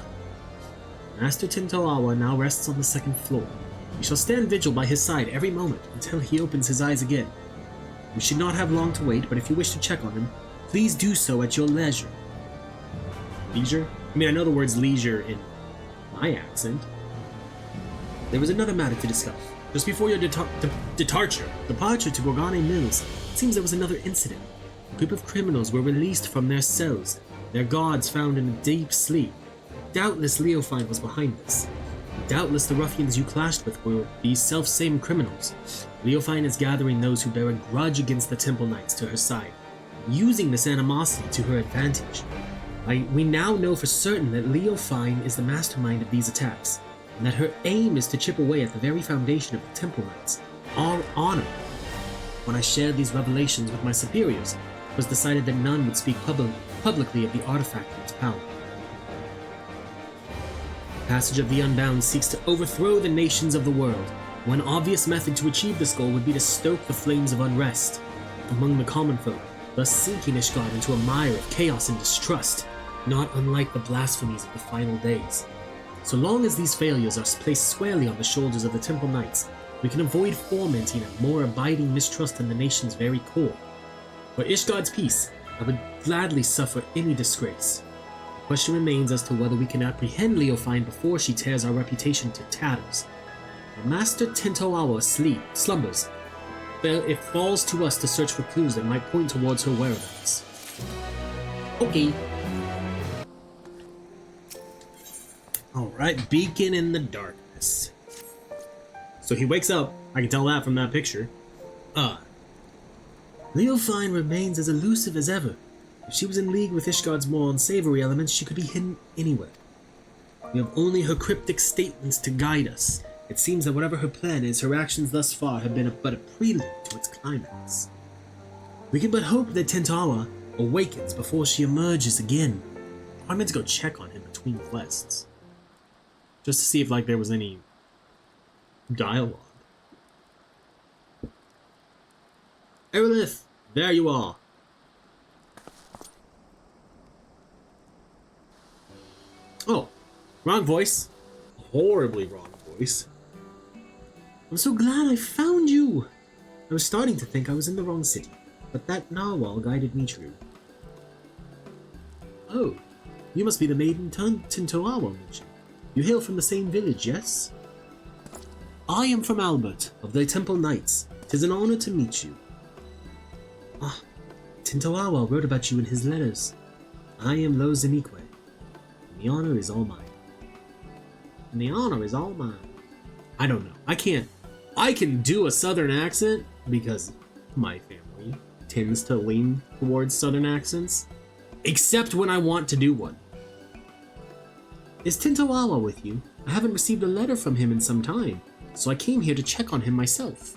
S2: Master Tentoawa now rests on the second floor. We shall stand vigil by his side every moment until he opens his eyes again. We should not have long to wait, but if you wish to check on him, please do so at your leisure. Leisure? I mean, I know the words leisure in my accent. There was another matter to discuss. Just before your departure to Gorgane Mills, it seems there was another incident. A group of criminals were released from their cells, their guards found in a deep sleep. Doubtless Leofine was behind this. Doubtless the ruffians you clashed with were these self-same criminals. Leofine is gathering those who bear a grudge against the Temple Knights to her side, using this animosity to her advantage. We now know for certain that Leofine is the mastermind of these attacks, and that her aim is to chip away at the very foundation of the Temple Knights, our honor. When I shared these revelations with my superiors, it was decided that none would speak publicly of the artifact and its power. The Passage of the Unbound seeks to overthrow the nations of the world. One obvious method to achieve this goal would be to stoke the flames of unrest among the common folk, thus sinking Ishgard into a mire of chaos and distrust, not unlike the blasphemies of the final days. So long as these failures are placed squarely on the shoulders of the Temple Knights, we can avoid fomenting a more abiding mistrust in the nation's very core. For Ishgard's peace, I would gladly suffer any disgrace. The question remains as to whether we can apprehend Leofine before she tears our reputation to tatters. While Master Tentoawa slumbers, it falls to us to search for clues that might point towards her whereabouts. Okay. Alright, beacon in the darkness. So he wakes up, I can tell that from that picture. Leofine remains as elusive as ever. If she was in league with Ishgard's more unsavory elements, she could be hidden anywhere. We have only her cryptic statements to guide us. It seems that whatever her plan is, her actions thus far have been but a prelude to its climax. We can but hope that Tentoawa awakens before she emerges again. I meant to go check on him between quests, just to see if there was any dialogue. Arilith, there you are. Oh, wrong voice. Horribly wrong voice. I'm so glad I found you. I was starting to think I was in the wrong city, but that narwhal guided me true. Oh, you must be the maiden Tentoawa mentioned. You hail from the same village, yes? I am from Albert, of the Temple Knights. 'Tis an honor to meet you. Ah, Tentoawa wrote about you in his letters. I am Loazenikwe, and the honor is all mine. And the honor is all mine. I don't know. I can do a southern accent because my family tends to lean towards southern accents, except when I want to do one. Is Tentoawa with you? I haven't received a letter from him in some time, so I came here to check on him myself.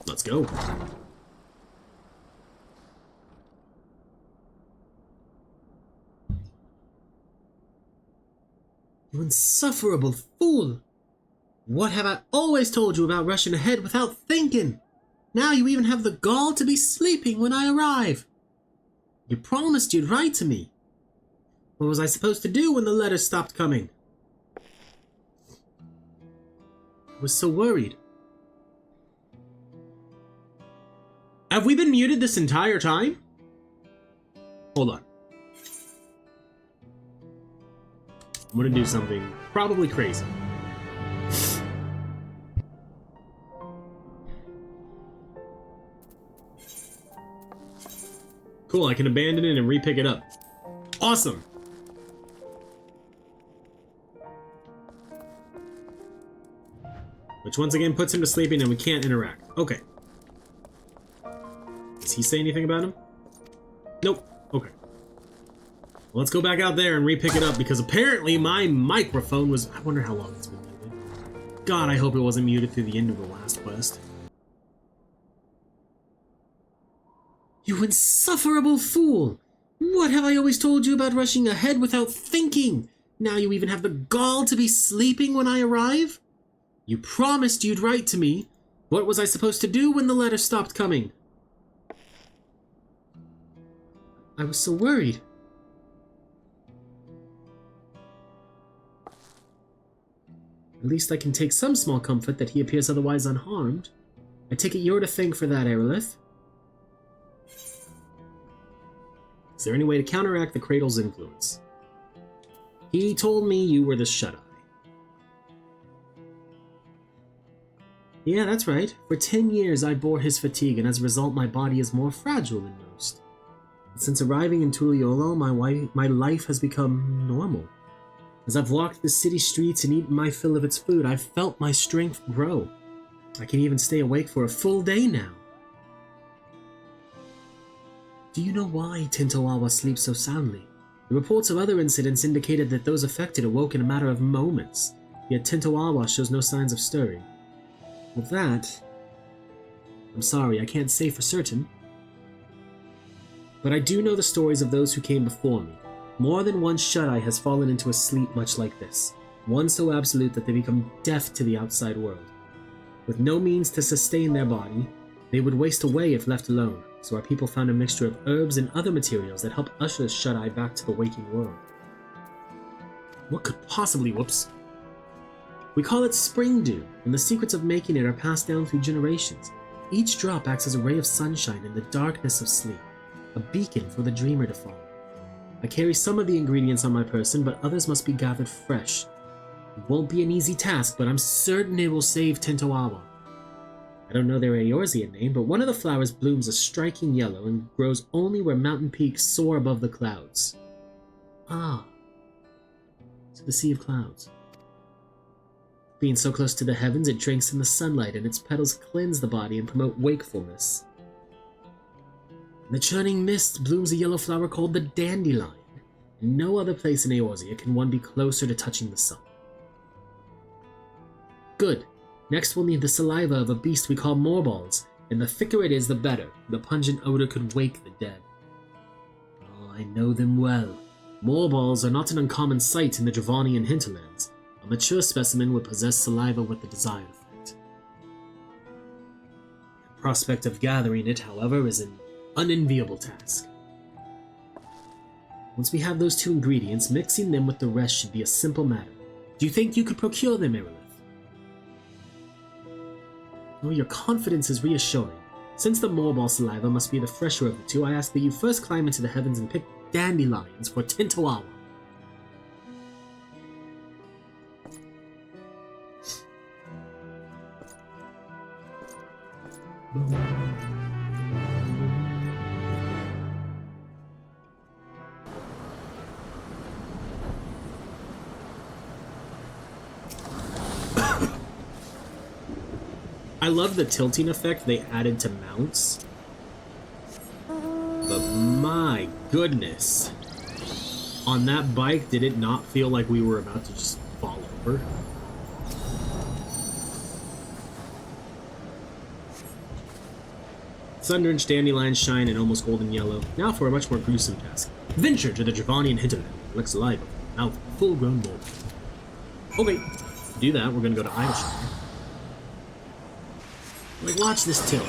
S2: Let's go.
S1: insufferable fool! What have I always told you about rushing ahead without thinking? Now you even have the gall to be sleeping when I arrive. You promised you'd write to me. What was I supposed to do when the letters stopped coming? I was so worried. Have we been muted this entire time? Hold on. I'm gonna do something probably crazy. Cool, I can abandon it and re-pick it up. Awesome! Which once again puts him to sleeping and we can't interact. Okay. Does he say anything about him? Nope. Okay. Well, let's go back out there and re-pick it up because apparently my microphone was... I wonder how long it's been muted. God, I hope it wasn't muted through the end of the last quest. You insufferable fool! What have I always told you about rushing ahead without thinking? Now you even have the gall to be sleeping when I arrive? You promised you'd write to me. What was I supposed to do when the letter stopped coming? I was so worried. At least I can take some small comfort that he appears otherwise unharmed. I take it you're to thank for that, Arilith. Is there any way to counteract the Cradle's influence? He told me you were the Shut-Eye. Yeah, that's right. For 10 years I bore his fatigue, and as a result my body is more fragile than most. But since arriving in Tuliolo, my life has become normal. As I've walked the city streets and eaten my fill of its food, I've felt my strength grow. I can even stay awake for a full day now. Do you know why Tentoawa sleeps so soundly? The reports of other incidents indicated that those affected awoke in a matter of moments, yet Tentoawa shows no signs of stirring. With that, I'm sorry, I can't say for certain. But I do know the stories of those who came before me. More than one Shut-Eye has fallen into a sleep much like this, one so absolute that they become deaf to the outside world. With no means to sustain their body, they would waste away if left alone. So our people found a mixture of herbs and other materials that help usher Shut-Eye back to the waking world. What could possibly, whoops? We call it spring dew, and the secrets of making it are passed down through generations. Each drop acts as a ray of sunshine in the darkness of sleep, a beacon for the dreamer to follow. I carry some of the ingredients on my person, but others must be gathered fresh. It won't be an easy task, but I'm certain it will save Tentoawa. I don't know their Eorzean name, but one of the flowers blooms a striking yellow and grows only where mountain peaks soar above the clouds. Ah, to the Sea of Clouds. Being so close to the heavens, it drinks in the sunlight, and its petals cleanse the body and promote wakefulness. In the churning mist blooms a yellow flower called the dandelion. In no other place in Eorzea can one be closer to touching the sun. Good. Next we'll need the saliva of a beast we call moorballs, and the thicker it is the better. The pungent odor could wake the dead. Oh, I know them well. Moorballs are not an uncommon sight in the Dravanian hinterlands. A mature specimen would possess saliva with the desired effect. The prospect of gathering it, however, is an unenviable task. Once we have those two ingredients, mixing them with the rest should be a simple matter. Do you think you could procure them, Arilith? Oh, your confidence is reassuring. Since the moorball saliva must be the fresher of the two, I ask that you first climb into the heavens and pick dandelions for Tentoawa. I love the tilting effect they added to mounts. But my goodness. On that bike, did it not feel like we were about to just fall over? Sun-drenched dandelions shine in almost golden yellow. Now for a much more gruesome task. Venture to the Dravanian hinterland. Licks alive, mouth full-grown mold. Okay, to do that, we're gonna go to Idleshire. Like, watch this tilt.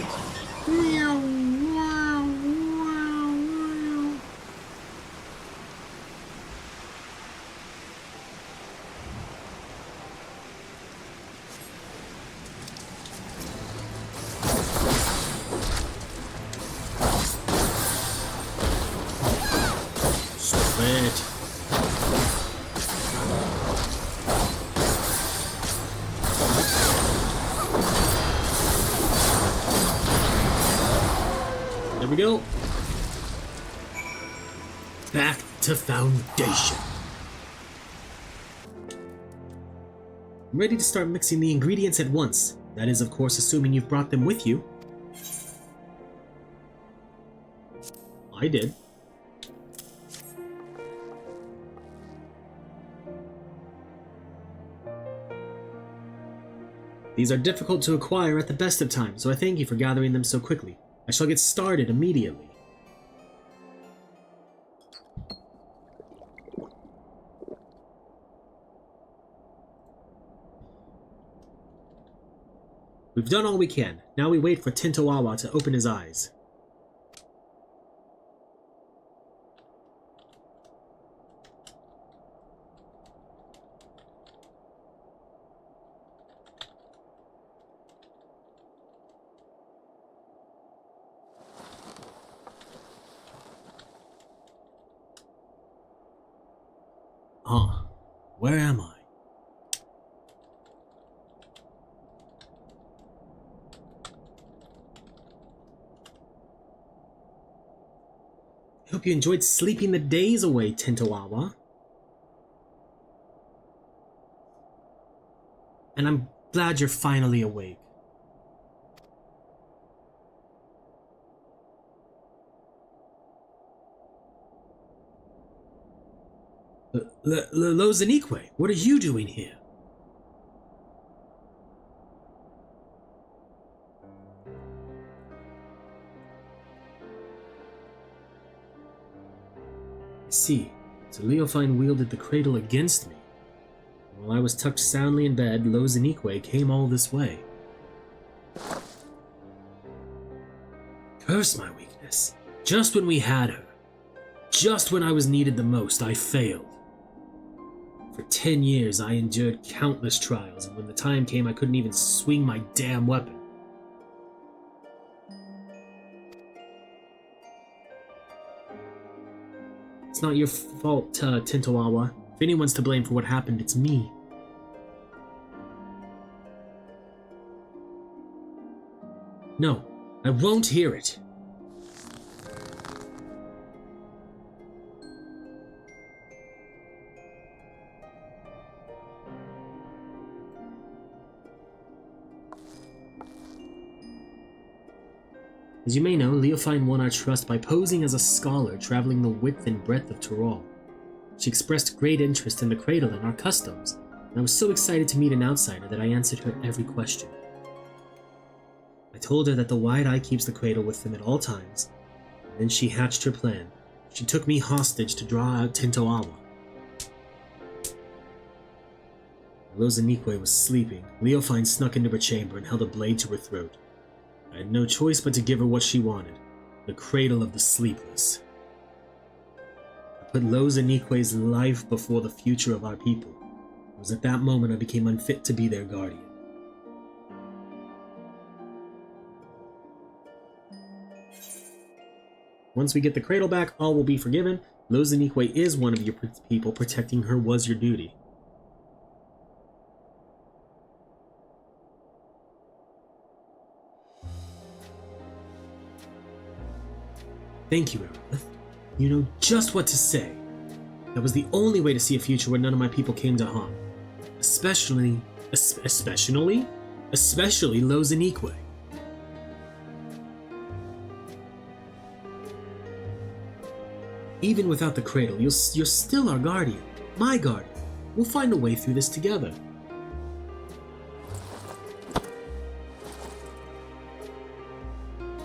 S1: Sweet. There we go. Back to foundation. I'm ready to start mixing the ingredients at once. That is, of course, assuming you've brought them with you. I did. These are difficult to acquire at the best of times, so I thank you for gathering them so quickly. I shall get started immediately. We've done all we can. Now we wait for Tentoawa to open his eyes. Huh. Where am I? I hope you enjoyed sleeping the days away, Tentoawa. And I'm glad you're finally awake. Loazenikwe, what are you doing here? I see. So Leofine wielded the cradle against me. While I was tucked soundly in bed, Loazenikwe came all this way. Curse my weakness. Just when we had her. Just when I was needed the most, I failed. For 10 years, I endured countless trials, and when the time came, I couldn't even swing my damn weapon. It's not your fault, Tentoawa. If anyone's to blame for what happened, it's me. No, I won't hear it. As you may know, Leofine won our trust by posing as a scholar traveling the width and breadth of Tyrol. She expressed great interest in the cradle and our customs, and I was so excited to meet an outsider that I answered her every question. I told her that the Wide Eye keeps the cradle with them at all times, and then she hatched her plan. She took me hostage to draw out Tentoawa. Loazenikwe was sleeping. Leofine snuck into her chamber and held a blade to her throat. I had no choice but to give her what she wanted, the cradle of the sleepless. I put Loazenikwe's life before the future of our people. It was at that moment I became unfit to be their guardian. Once we get the cradle back, all will be forgiven. Loazenikwe is one of your people. Protecting her was your duty. Thank you, Arilith. You know just what to say. That was the only way to see a future where none of my people came to harm. Especially Loazenikwe. Even without the cradle, you're still our guardian. My guardian. We'll find a way through this together.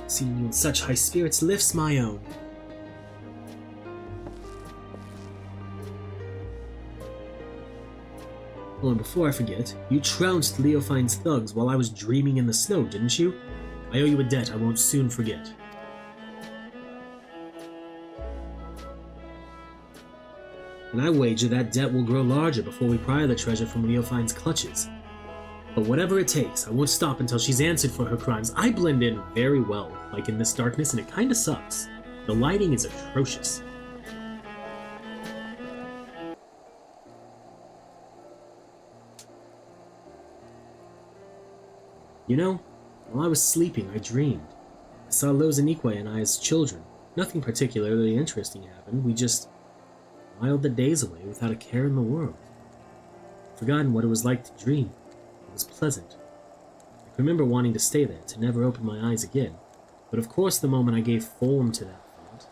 S1: Seeing you in such high spirits lifts my own. before I forget, you trounced Leofine's thugs while I was dreaming in the snow, didn't you? I owe you a debt I won't soon forget. And I wager that debt will grow larger before we pry the treasure from Leofine's clutches. But whatever it takes, I won't stop until she's answered for her crimes. I blend in very well, like in this darkness, and it kinda sucks. The lighting is atrocious. You know, while I was sleeping, I dreamed. I saw Loazenikwe and I as children. Nothing particularly interesting happened. We just whiled the days away without a care in the world. I'd forgotten what it was like to dream. It was pleasant. I can remember wanting to stay there, to never open my eyes again. But of course, the moment I gave form to that thought,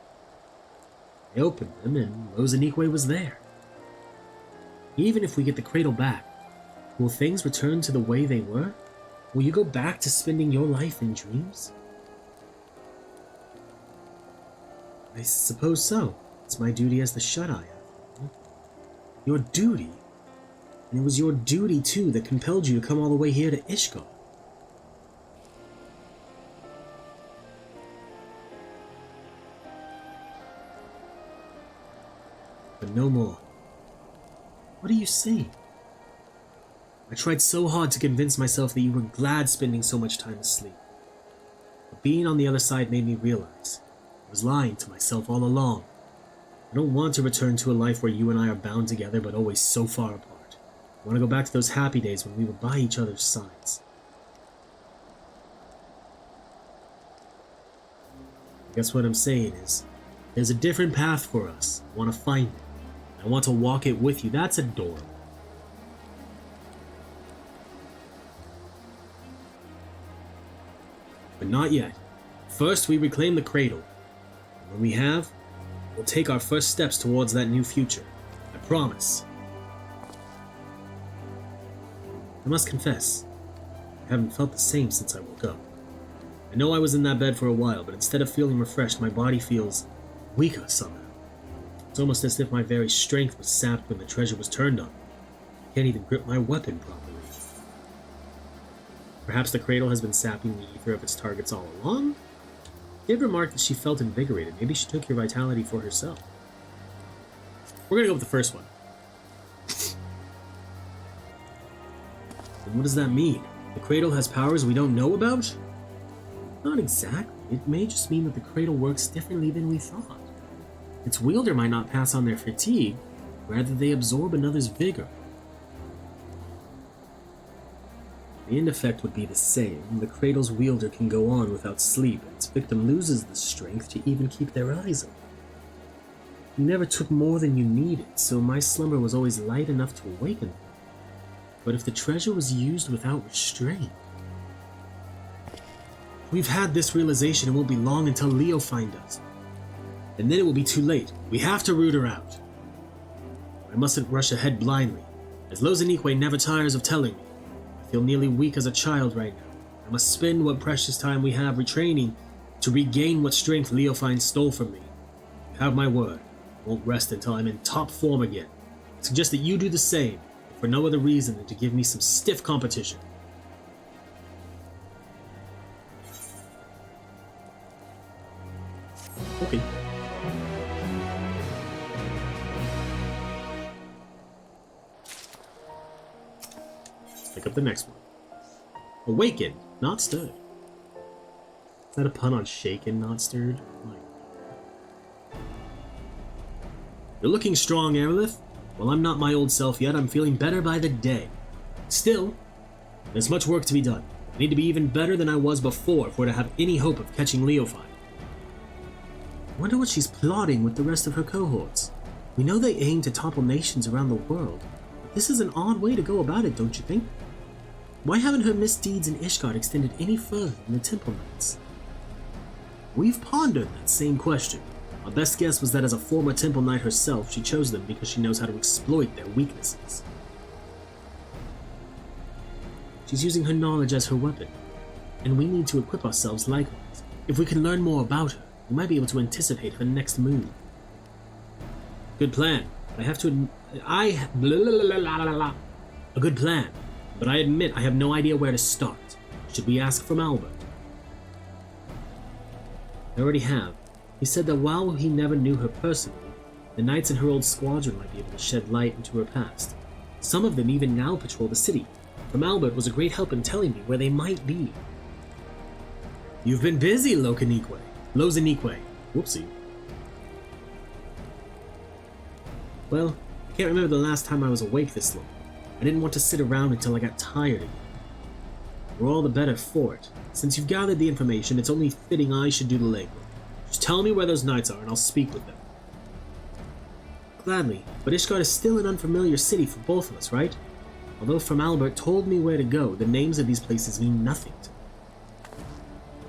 S1: I opened them and Loazenikwe was there. Even if we get the cradle back, will things return to the way they were? Will you go back to spending your life in dreams? I suppose so. It's my duty as the Shut-Eye. Your duty? And it was your duty, too, that compelled you to come all the way here to Ishgard. But no more. What do you say? I tried so hard to convince myself that you were glad spending so much time asleep. But being on the other side made me realize I was lying to myself all along. I don't want to return to a life where you and I are bound together but always so far apart. I want to go back to those happy days when we were by each other's sides. I guess what I'm saying is, there's a different path for us. I want to find it. I want to walk it with you. That's adorable. But not yet. First, we reclaim the cradle. And when we have, we'll take our first steps towards that new future. I promise. I must confess, I haven't felt the same since I woke up. I know I was in that bed for a while, but instead of feeling refreshed, my body feels weaker somehow. It's almost as if my very strength was sapped when the treasure was turned on. I can't even grip my weapon properly. Perhaps the cradle has been sapping the ether of its targets all along? Dave remarked that she felt invigorated. Maybe she took your vitality for herself. We're gonna go with the first one. And what does that mean? The cradle has powers we don't know about? Not exactly. It may just mean that the cradle works differently than we thought. Its wielder might not pass on their fatigue, rather they absorb another's vigor. The end effect would be the same. The cradle's wielder can go on without sleep, and its victim loses the strength to even keep their eyes open. You never took more than you needed, so my slumber was always light enough to awaken them. But if the treasure was used without restraint... We've had this realization, it won't be long until Leofine does. And then it will be too late. We have to root her out. I mustn't rush ahead blindly, as Loazenikwe never tires of telling me. I feel nearly weak as a child right now. I must spend what precious time we have retraining to regain what strength Leofine stole from me. You have my word. I won't rest until I'm in top form again. I suggest that you do the same, if for no other reason than to give me some stiff competition. Okay. Pick up the next one. Awakened, not stirred. Is that a pun on shaken, not stirred? You're looking strong, Arilith. While I'm not my old self yet, I'm feeling better by the day. Still, there's much work to be done. I need to be even better than I was before if we're to have any hope of catching Leofine. I wonder what she's plotting with the rest of her cohorts. We know they aim to topple nations around the world, but this is an odd way to go about it, don't you think? Why haven't her misdeeds in Ishgard extended any further than the Temple Knights? We've pondered that same question. Our best guess was that as a former Temple Knight herself, she chose them because she knows how to exploit their weaknesses. She's using her knowledge as her weapon, and we need to equip ourselves likewise. If we can learn more about her, we might be able to anticipate her next move. Good plan. But I have to A good plan, but I admit I have no idea where to start. Should we ask from Albert? I already have. He said that while he never knew her personally, the knights in her old squadron might be able to shed light into her past. Some of them even now patrol the city. From Albert was a great help in telling me where they might be. You've been busy, Loazenikwe. Whoopsie. Well, I can't remember the last time I was awake this long. I didn't want to sit around until I got tired again. We're all the better for it. Since you've gathered the information, it's only fitting I should do the legwork. Just tell me where those knights are and I'll speak with them. Gladly, but Ishgard is still an unfamiliar city for both of us, right? Although From Albert told me where to go, the names of these places mean nothing to me.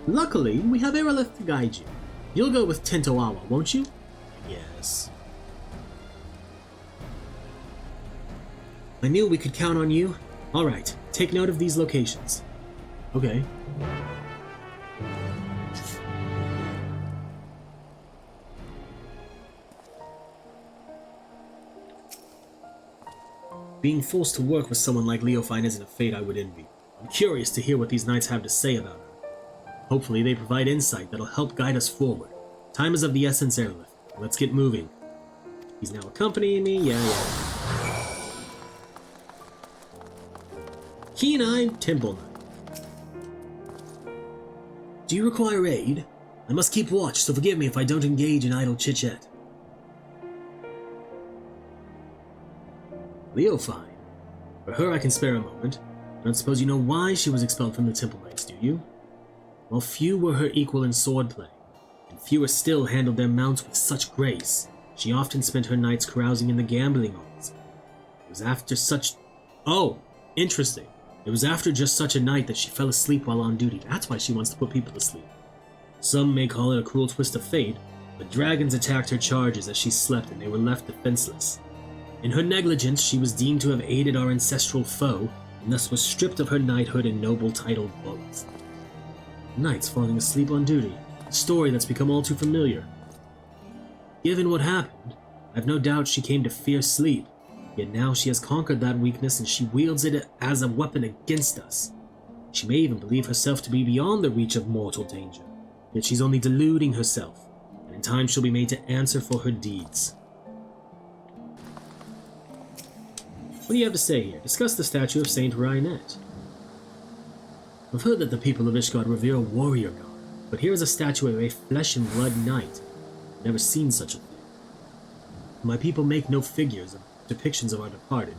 S1: Luckily, we have Arilith to guide you. You'll go with Tentoawa, won't you? Yes. I knew we could count on you. Alright, take note of these locations. Okay. Being forced to work with someone like Leofine isn't a fate I would envy. I'm curious to hear what these knights have to say about her. Hopefully they provide insight that'll help guide us forward. Time is of the essence, Arilith. Let's get moving. He's now accompanying me? Yeah. Keen-eyed Temple Knight. Do you require aid? I must keep watch, so forgive me if I don't engage in idle chit-chat. Leofine. For her I can spare a moment. I don't suppose you know why she was expelled from the Temple Knights, do you? Well, few were her equal in swordplay, and fewer still handled their mounts with such grace. She often spent her nights carousing in the gambling halls. It was after such... Oh, interesting. It was after just such a night that she fell asleep while on duty. That's why she wants to put people to sleep. Some may call it a cruel twist of fate, but dragons attacked her charges as she slept and they were left defenseless. In her negligence, she was deemed to have aided our ancestral foe, and thus was stripped of her knighthood and noble title both. Knights falling asleep on duty, a story that's become all too familiar. Given what happened, I've no doubt she came to fear sleep, yet now she has conquered that weakness and she wields it as a weapon against us. She may even believe herself to be beyond the reach of mortal danger, yet she's only deluding herself, and in time she'll be made to answer for her deeds. What do you have to say here? Discuss the statue of Saint Rainet. I've heard that the people of Ishgard revere a warrior god, but here is a statue of a flesh and blood knight. I've never seen such a thing. My people make no figures of depictions of our departed,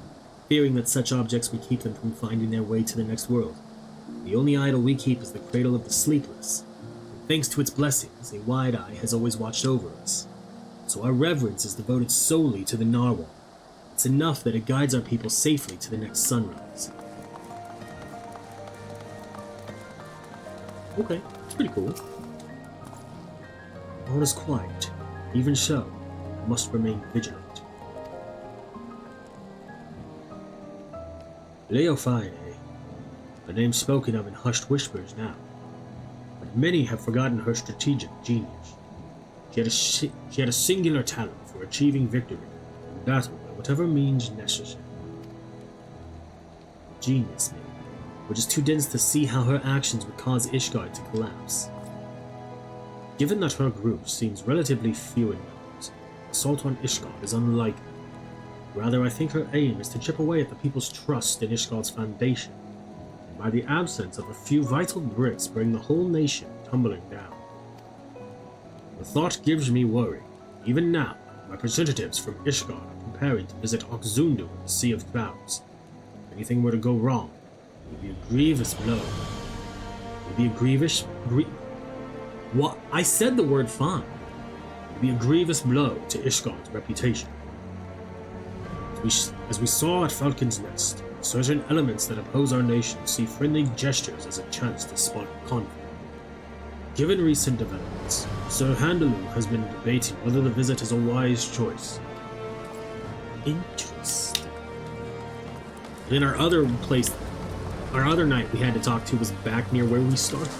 S1: fearing that such objects would keep them from finding their way to the next world. The only idol we keep is the cradle of the sleepless, and thanks to its blessings, a wide eye has always watched over us. So our reverence is devoted solely to the narwhal. It's enough that it guides our people safely to the next sunrise. Okay, it's pretty cool. All is quiet. Even so, I must remain vigilant. Leofine, a name spoken of in hushed whispers now, but many have forgotten her strategic genius. She had a singular talent for achieving victory in battle by whatever means necessary. Genius, maybe, which is too dense to see how her actions would cause Ishgard to collapse. Given that her group seems relatively few in numbers, assault on Ishgard is unlikely. Rather, I think her aim is to chip away at the people's trust in Ishgard's foundation, and by the absence of a few vital bricks bring the whole nation tumbling down. The thought gives me worry. Even now, representatives from Ishgard are preparing to visit Oxundu in the Sea of Clouds. If anything were to go wrong, it would be a grievous blow. It would be a grievous... What? I said the word fine. It would be a grievous blow to Ishgard's reputation. As we saw at Falcon's Nest, certain elements that oppose our nation see friendly gestures as a chance to spark conflict. Given recent developments, Sir Handaloo has been debating whether the visit is a wise choice. Interesting. Then our other knight we had to talk to was back near where we started.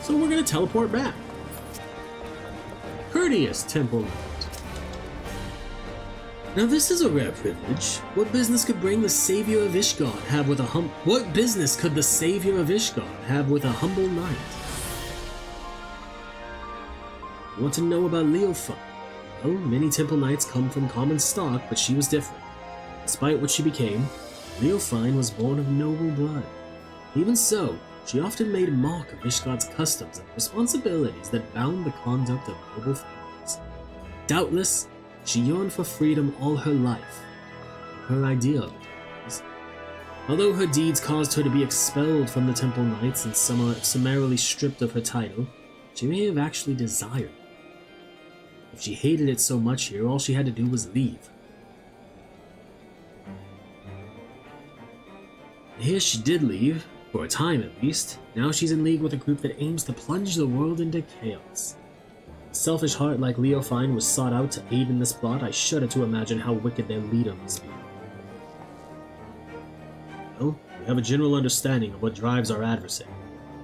S1: So we're gonna teleport back. Courteous Temple Knight. Now this is a rare privilege. What business could the savior of Ishgard have with a humble knight? You want to know about Leofine? Well, many temple knights come from common stock, but she was different. Despite what she became, Leofine was born of noble blood. Even so, she often made mock of Ishgard's customs and responsibilities that bound the conduct of noble families. Doubtless, she yearned for freedom all her life. Her ideal of it was. Although her deeds caused her to be expelled from the Temple Knights and summarily stripped of her title, she may have actually desired it. If she hated it so much here, all she had to do was leave. Here she did leave, for a time at least. Now she's in league with a group that aims to plunge the world into chaos. A selfish heart like Leofine was sought out to aid in this plot. I shudder to imagine how wicked their leader must be. Well, we have a general understanding of what drives our adversary.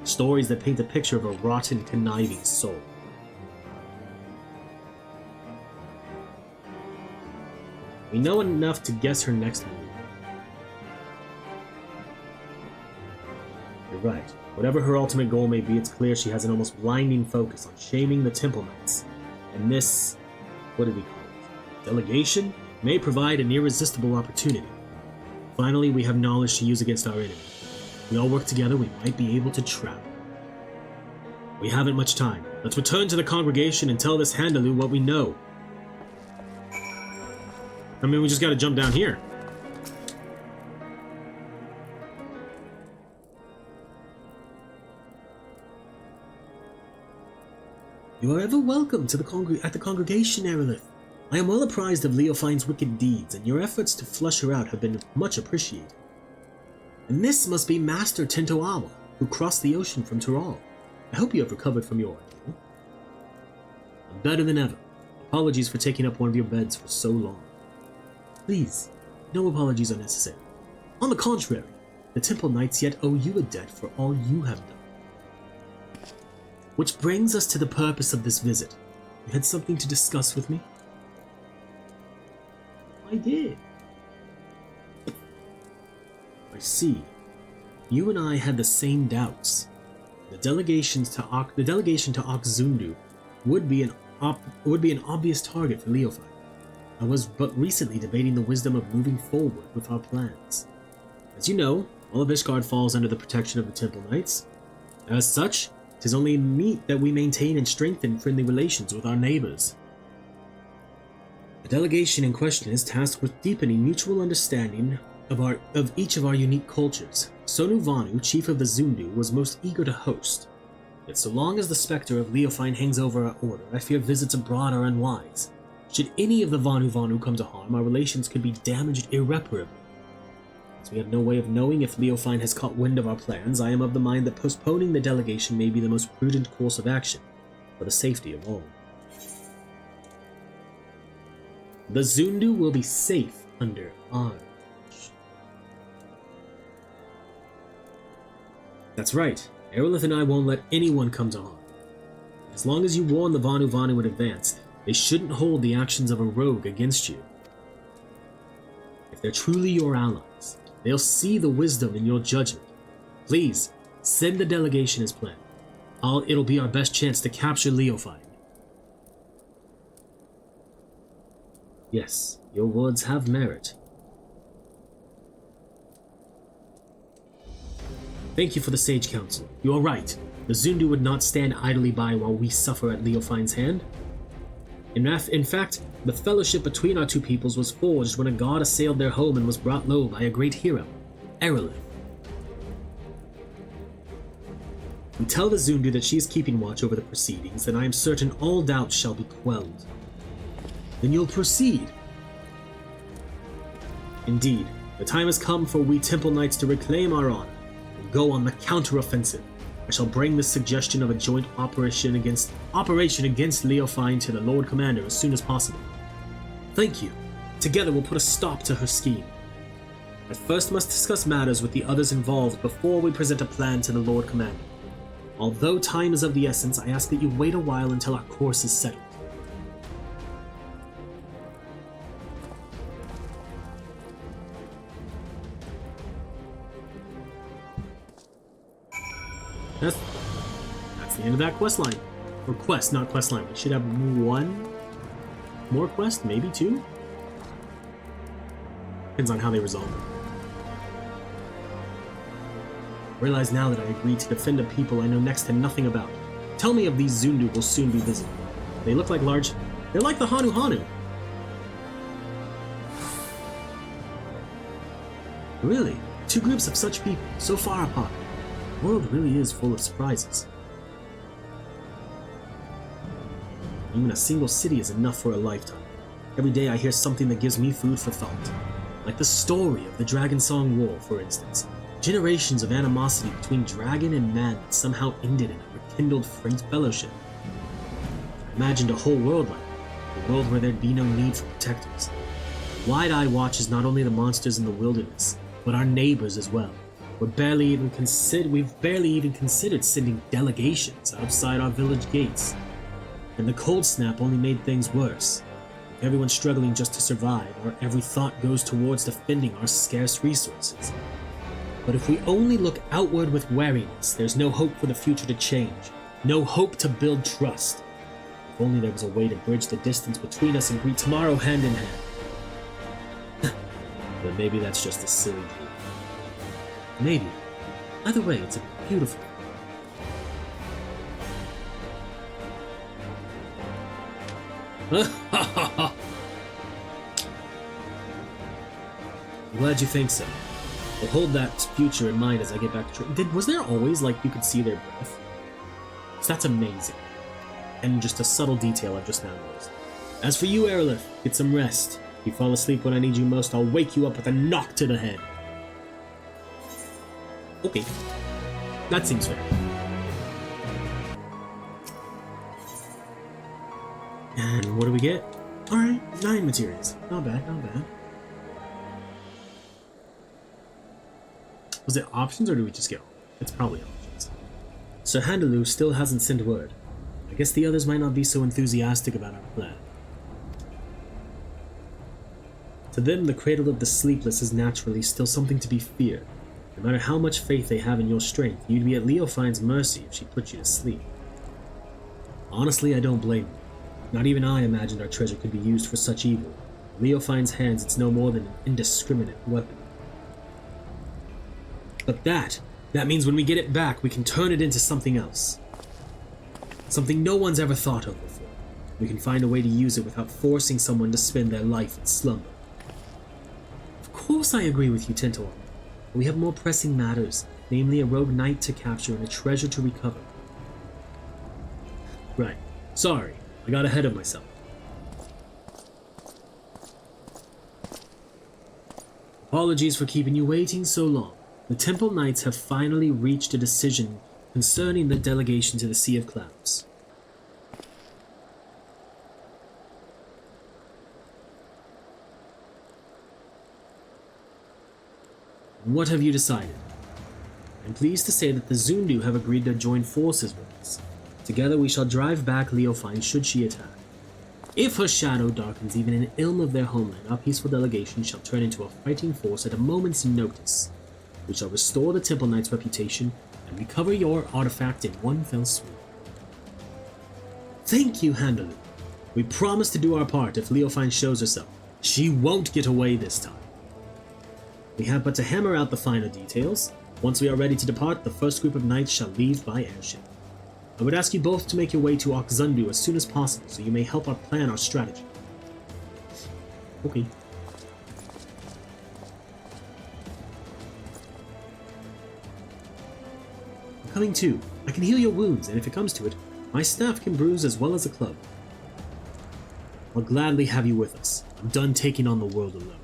S1: Stories that paint a picture of a rotten, conniving soul. We know enough to guess her next move. You're right. Whatever her ultimate goal may be, it's clear she has an almost blinding focus on shaming the Temple Knights. And this, what do we call it? Delegation? May provide an irresistible opportunity. Finally, we have knowledge to use against our enemy. If we all work together, we might be able to trap her. We haven't much time. Let's return to the congregation and tell this Handaloo what we know. I mean, we just gotta jump down here. You are ever welcome to at the congregation, Arilith. I am well apprised of Leofine's wicked deeds, and your efforts to flush her out have been much appreciated. And this must be Master Tentoawa, who crossed the ocean from Tural. I hope you have recovered from your ordeal. I'm better than ever. Apologies for taking up one of your beds for so long. Please, no apologies are necessary. On the contrary, the Temple Knights yet owe you a debt for all you have done. Which brings us to the purpose of this visit. You had something to discuss with me? I did. I see. You and I had the same doubts. The delegation to Oxzundu would be an obvious target for Leofine. I was but recently debating the wisdom of moving forward with our plans. As you know, all of Ishgard falls under the protection of the Temple Knights. As such, it is only meet that we maintain and strengthen friendly relations with our neighbors. The delegation in question is tasked with deepening mutual understanding of each of our unique cultures. Sonu Vanu, chief of the Zundu, was most eager to host. Yet so long as the specter of Leofine hangs over our order, I fear visits abroad are unwise. Should any of the Vanu come to harm, our relations could be damaged irreparably. As we have no way of knowing if Leofine has caught wind of our plans, I am of the mind that postponing the delegation may be the most prudent course of action, for the safety of all. The Zundu will be safe under our watch. That's right. Arilith and I won't let anyone come to harm. As long as you warn the Vanu in advance, they shouldn't hold the actions of a rogue against you. If they're truly your allies, they'll see the wisdom in your judgment. Please, send the delegation as planned. It'll be our best chance to capture Leofine. Yes, your words have merit. Thank you for the sage counsel. You are right. The Zundu would not stand idly by while we suffer at Leofine's hand. In fact, the fellowship between our two peoples was forged when a god assailed their home and was brought low by a great hero, Arilith. We tell the Zundu that she is keeping watch over the proceedings, and I am certain all doubts shall be quelled. Then you'll proceed. Indeed, the time has come for we Temple Knights to reclaim our honor and go on the counter-offensive. I shall bring the suggestion of a joint operation against Leofine to the Lord Commander as soon as possible. Thank you. Together we'll put a stop to her scheme. I first must discuss matters with the others involved before we present a plan to the Lord Commander. Although time is of the essence, I ask that you wait a while until our course is settled. That's the end of that quest line. Or quest, not quest line. We should have one more quest, maybe two? Depends on how they resolve it. I realize now that I agreed to defend a people I know next to nothing about. Tell me if these Zundu will soon be visible. They look like large... They're like the Hanu Hanu. Really? Two groups of such people, so far apart. The world really is full of surprises. Even a single city is enough for a lifetime. Every day I hear something that gives me food for thought. Like the story of the Dragon Song War, for instance. Generations of animosity between dragon and man that somehow ended in a rekindled fellowship. I imagined a whole world like that, a world where there'd be no need for protectors. Wide-Eye watches not only the monsters in the wilderness, but our neighbors as well. We've barely even considered sending delegations outside our village gates. And the cold snap only made things worse. With everyone struggling just to survive, our every thought goes towards defending our scarce resources. But if we only look outward with wariness, there's no hope for the future to change, no hope to build trust. If only there was a way to bridge the distance between us and greet tomorrow hand in hand. But maybe that's just a silly dream. Maybe. Either way, it's a beautiful. I'm glad you think so. I'll hold that future in mind as I get back to was there always, like, you could see their breath? So that's amazing. And just a subtle detail I've just now noticed. As for you, Arilith, get some rest. If you fall asleep when I need you most, I'll wake you up with a knock to the head. Okay. That seems fair. And what do we get? Alright, 9 materials. Not bad, not bad. Was it options or did we just get? It's probably options. Sir Handaloo still hasn't sent word. I guess the others might not be so enthusiastic about our plan. To them, the cradle of the sleepless is naturally still something to be feared. No matter how much faith they have in your strength, you'd be at Leofine's mercy if she put you to sleep. Honestly, I don't blame you. Not even I imagined our treasure could be used for such evil. In Leofine's hands, it's no more than an indiscriminate weapon. But that means when we get it back, we can turn it into something else. Something no one's ever thought of before. We can find a way to use it without forcing someone to spend their life in slumber. Of course I agree with you, Tentoawa. We have more pressing matters, namely a rogue knight to capture and a treasure to recover. Right. Sorry, I got ahead of myself. Apologies for keeping you waiting so long. The Temple Knights have finally reached a decision concerning the delegation to the Sea of Clouds. What have you decided? I'm pleased to say that the Zundu have agreed to join forces with us. Together we shall drive back Leofine should she attack. If her shadow darkens even an ilm of their homeland, our peaceful delegation shall turn into a fighting force at a moment's notice. We shall restore the Temple Knight's reputation and recover your artifact in one fell swoop. Thank you, Handaloo. We promise to do our part if Leofine shows herself. She won't get away this time. We have but to hammer out the finer details. Once we are ready to depart, the first group of knights shall leave by airship. I would ask you both to make your way to Okzundu as soon as possible, so you may help us plan our strategy. Okay. I'm coming too. I can heal your wounds, and if it comes to it, my staff can bruise as well as a club. I'll gladly have you with us. I'm done taking on the world alone.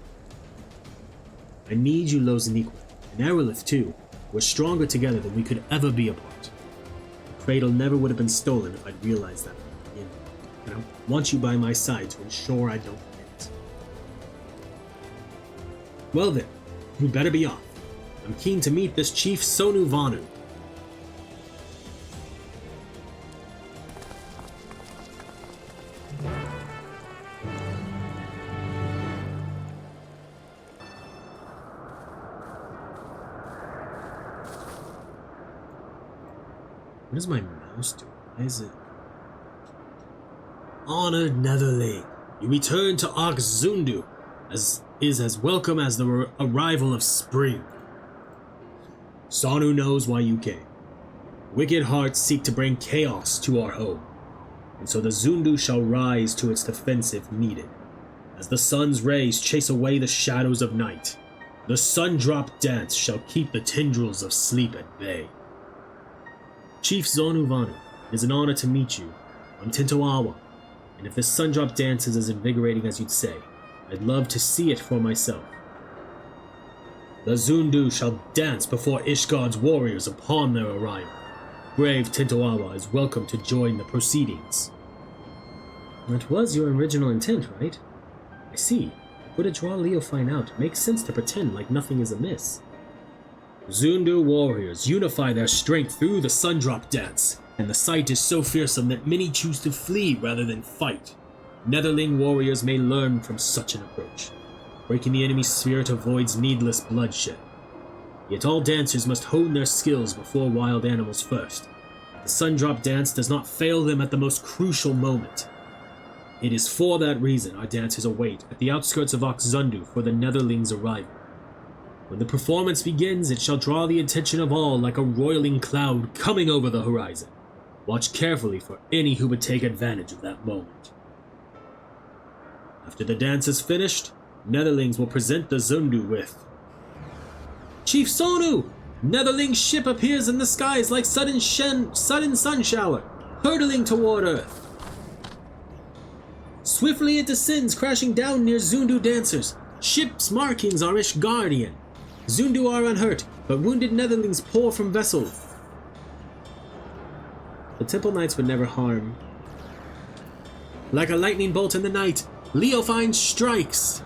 S1: I need you, Loazenikwe, and Arilith too. We're stronger together than we could ever be apart. The cradle never would have been stolen if I'd realized that from the beginning, and I want you by my side to ensure I don't forget it. Well then, we better be off. I'm keen to meet this Chief Sonu Vanu. What does my mouse do? Why is it? Honored Netherling, you return to Oxzundu as welcome as the arrival of spring. Sanu knows why you came. Wicked hearts seek to bring chaos to our home, and so the Zundu shall rise to its defense if needed. As the sun's rays chase away the shadows of night, the sun drop dance shall keep the tendrils of sleep at bay. Chief Zonu Vanu, it is an honor to meet you. I'm Tentoawa, and if the sun drop dance is as invigorating as you'd say, I'd love to see it for myself. The Zundu shall dance before Ishgard's warriors upon their arrival. Brave Tentoawa is welcome to join the proceedings. That was your original intent, right? I see. But to draw Leofine out, it makes sense to pretend like nothing is amiss. Zundu warriors unify their strength through the Sundrop dance, and the sight is so fearsome that many choose to flee rather than fight. Netherling warriors may learn from such an approach. Breaking the enemy's spirit avoids needless bloodshed. Yet all dancers must hone their skills before wild animals first. The Sundrop dance does not fail them at the most crucial moment. It is for that reason our dancers await at the outskirts of Oxzundu for the Netherling's arrival. When the performance begins, it shall draw the attention of all like a roiling cloud coming over the horizon. Watch carefully for any who would take advantage of that moment. After the dance is finished, Netherlings will present the Zundu with Chief Sonu! Netherling's ship appears in the skies like sudden sun shower, hurtling toward Earth. Swiftly it descends, crashing down near Zundu dancers. Ship's markings are Ishgardian. Zundu are unhurt, but wounded Netherlings pour from vessel. The Temple Knights would never harm. Like a lightning bolt in the night, Leofine strikes.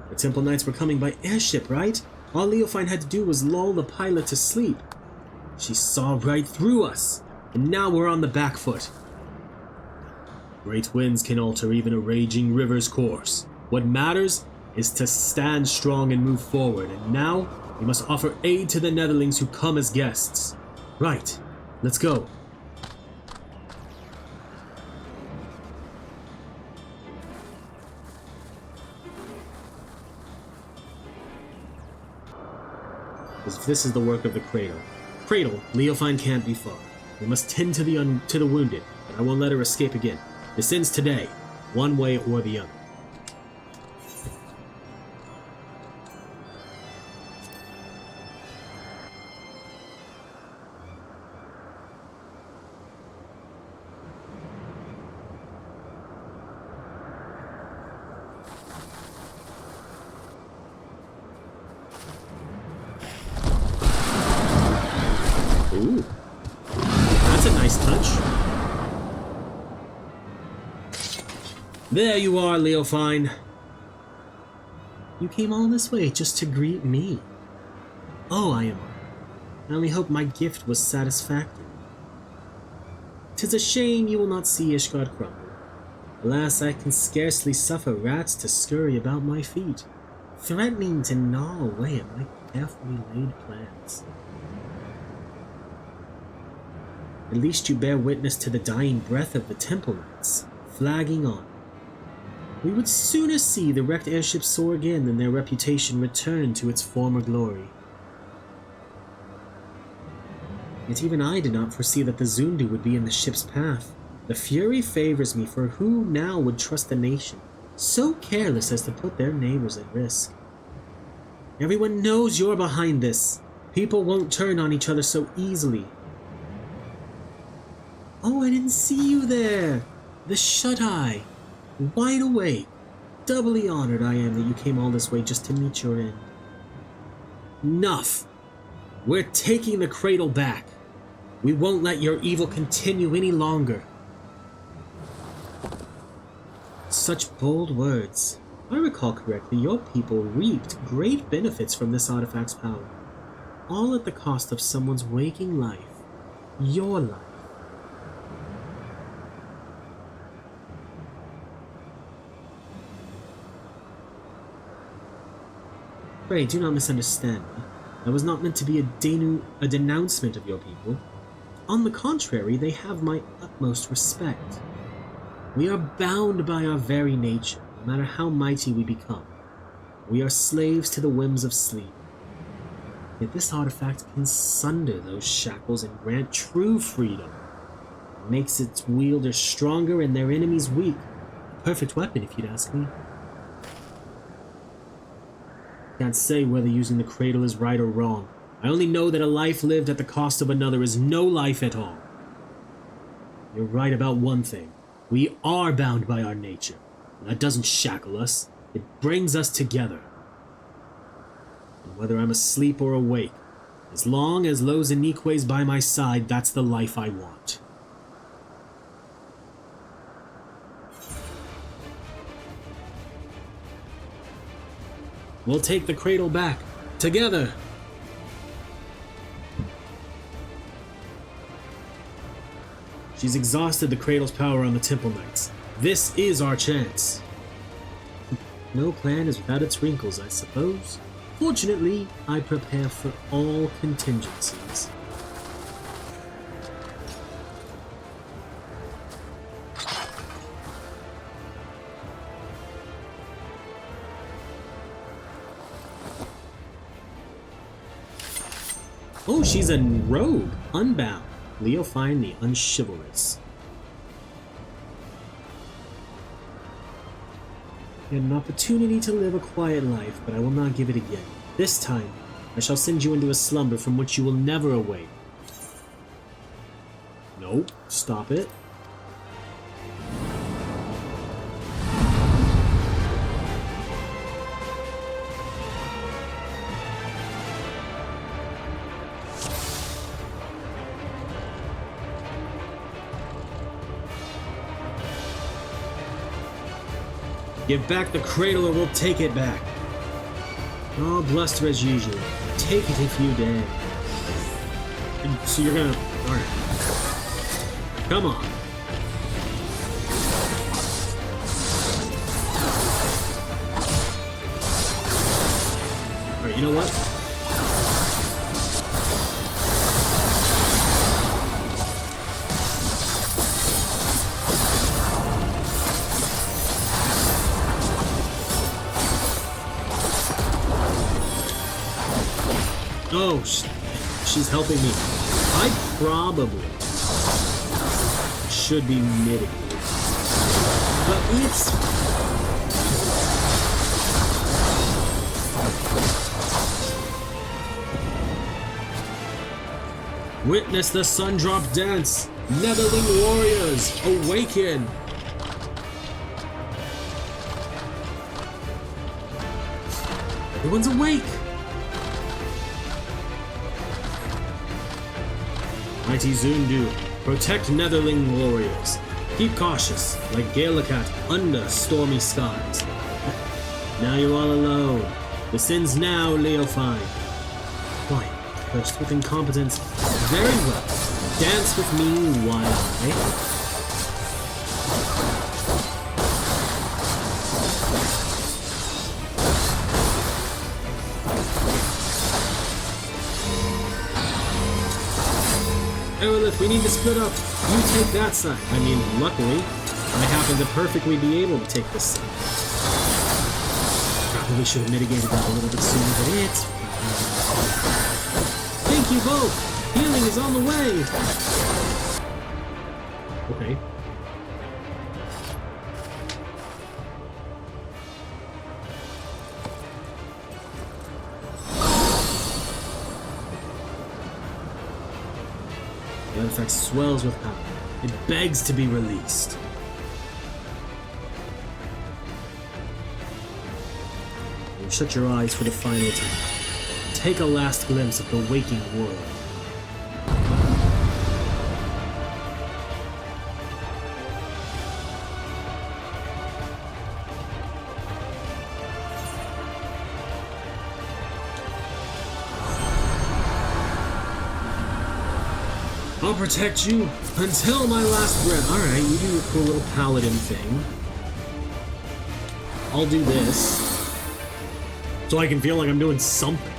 S1: The Temple Knights were coming by airship, right? All Leofine had to do was lull the pilot to sleep. She saw right through us, and now we're on the back foot. Great winds can alter even a raging river's course. What matters is to stand strong and move forward, and now we must offer aid to the Netherlings who come as guests. Right, let's go. As if this is the work of the Cradle. Cradle, Leofine can't be far. We must tend to the wounded, but I won't let her escape again. This ends today, one way or the other. Ooh, that's a nice touch. There you are, Leofine. You came all this way just to greet me. Oh, I am honored. I only hope my gift was satisfactory. 'Tis a shame you will not see Ishgard crumble. Alas, I can scarcely suffer rats to scurry about my feet, threatening to gnaw away at my carefully laid plans. At least you bear witness to the dying breath of the Temple Knights, flagging on. We would sooner see the wrecked airship soar again than their reputation return to its former glory. Yet even I did not foresee that the Zundu would be in the ship's path. The Fury favors me, for who now would trust the nation, so careless as to put their neighbors at risk? Everyone knows you're behind this. People won't turn on each other so easily. Oh, I didn't see you there! The shut-eye! Wide awake. Doubly honored I am that you came all this way just to meet your end. Enough! We're taking the Cradle back. We won't let your evil continue any longer. Such bold words. If I recall correctly, your people reaped great benefits from this artifact's power. All at the cost of someone's waking life. Your life. Pray, do not misunderstand me. That was not meant to be a denouncement of your people. On the contrary, they have my utmost respect. We are bound by our very nature, no matter how mighty we become. We are slaves to the whims of sleep. Yet this artifact can sunder those shackles and grant true freedom. It makes its wielders stronger and their enemies weak. A perfect weapon, if you'd ask me. Can't say whether using the cradle is right or wrong. I only know that a life lived at the cost of another is no life at all. You're right about one thing. We are bound by our nature. That doesn't shackle us. It brings us together. And whether I'm asleep or awake, as long as Loazenikwe's by my side, that's the life I want. We'll take the cradle back, together. She's exhausted the cradle's power on the Temple Knights. This is our chance. No plan is without its wrinkles, I suppose. Fortunately, I prepare for all contingencies. Oh, she's a rogue, unbound. Leofine the Unchivalrous. You had an opportunity to live a quiet life, but I will not give it again. This time, I shall send you into a slumber from which you will never awake. Nope, stop it. Give back the cradle or we'll take it back. Oh, bluster as usual. Take it if you dare. And so you're gonna... Alright. Come on. Alright, you know what? Oh, she's helping me. I probably should be mitigated. But it's... Witness the sun drop dance! Netherling warriors, awaken! Everyone's awake! Mighty Zundu, protect Netherling warriors. Keep cautious, like Galakat under stormy skies. Now you're all alone. The sins now, Leofine. Why, cursed with incompetence. Very well. Dance with me while I... Arilith, we need to split up. You take that side. I mean, luckily, I happen to perfectly be able to take this side. Probably should have mitigated that a little bit sooner, but it's fine. Thank you both! Healing is on the way! Okay. The artifact swells with power. It begs to be released. And shut your eyes for the final time. Take a last glimpse of the waking world. I'll protect you until my last breath. Alright, you do a cool little paladin thing. I'll do this. So I can feel like I'm doing something.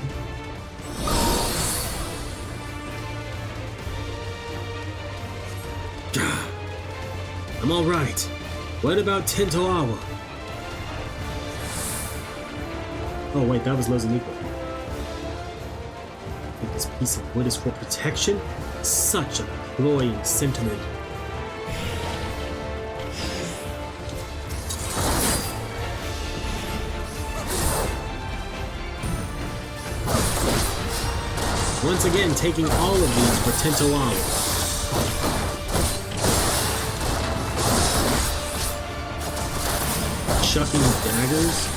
S2: I'm alright. What about Tentoawa? Oh wait, that was Loazenikwe. I think this piece of wood is for protection? Such a cloying sentiment. Once again, taking all of these for Tentoawa. Chucking daggers.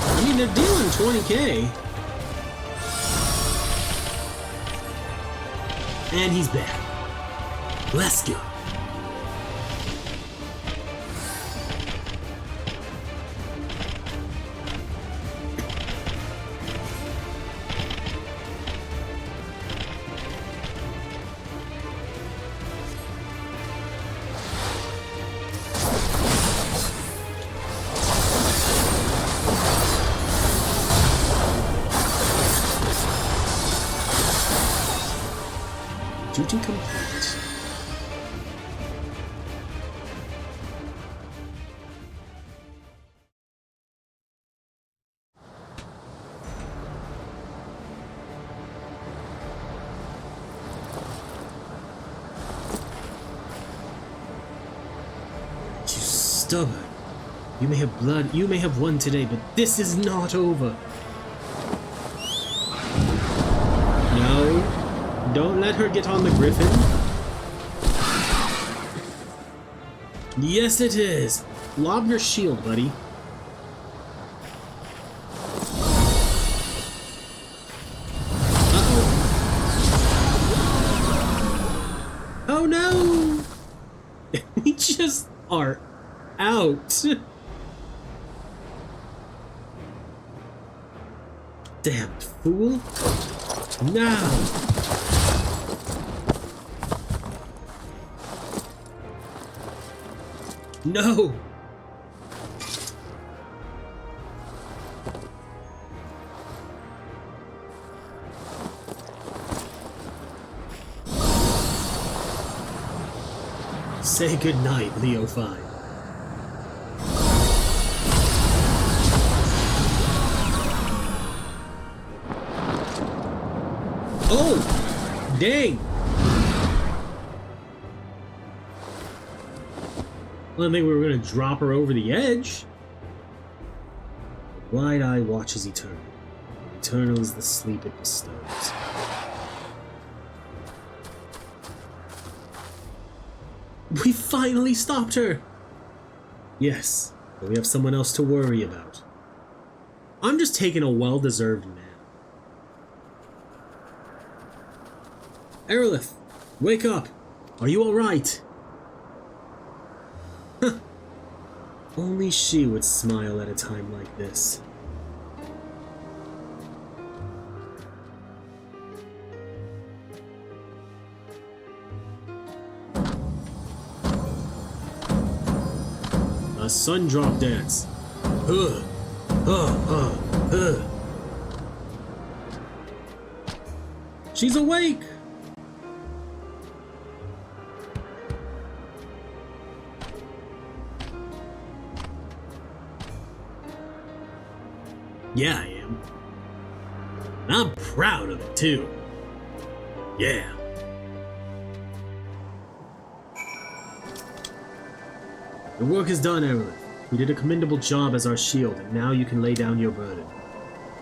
S2: I mean, they're dealing 20k. And he's back. Let's go. Duty complete. You stubborn. You may have blood, you may have won today, but this is not over. No. Don't let her get on the griffin. Yes, it is. Lob your shield, buddy. Uh-oh. Oh, no. We just are out. Damn fool. Now. No! Say goodnight, Leo 5. Oh! Dang! I didn't think we were going to drop her over the edge. The wide eye watches eternal. Eternal is the sleep it bestows. We finally stopped her! Yes, but we have someone else to worry about. I'm just taking a well-deserved nap. Arilith, wake up! Are you alright? Only she would smile at a time like this. A sun drop dance. She's awake! Yeah, I am. And I'm proud of it, too. Yeah. The work is done, Arilith. You did a commendable job as our shield, and now you can lay down your burden.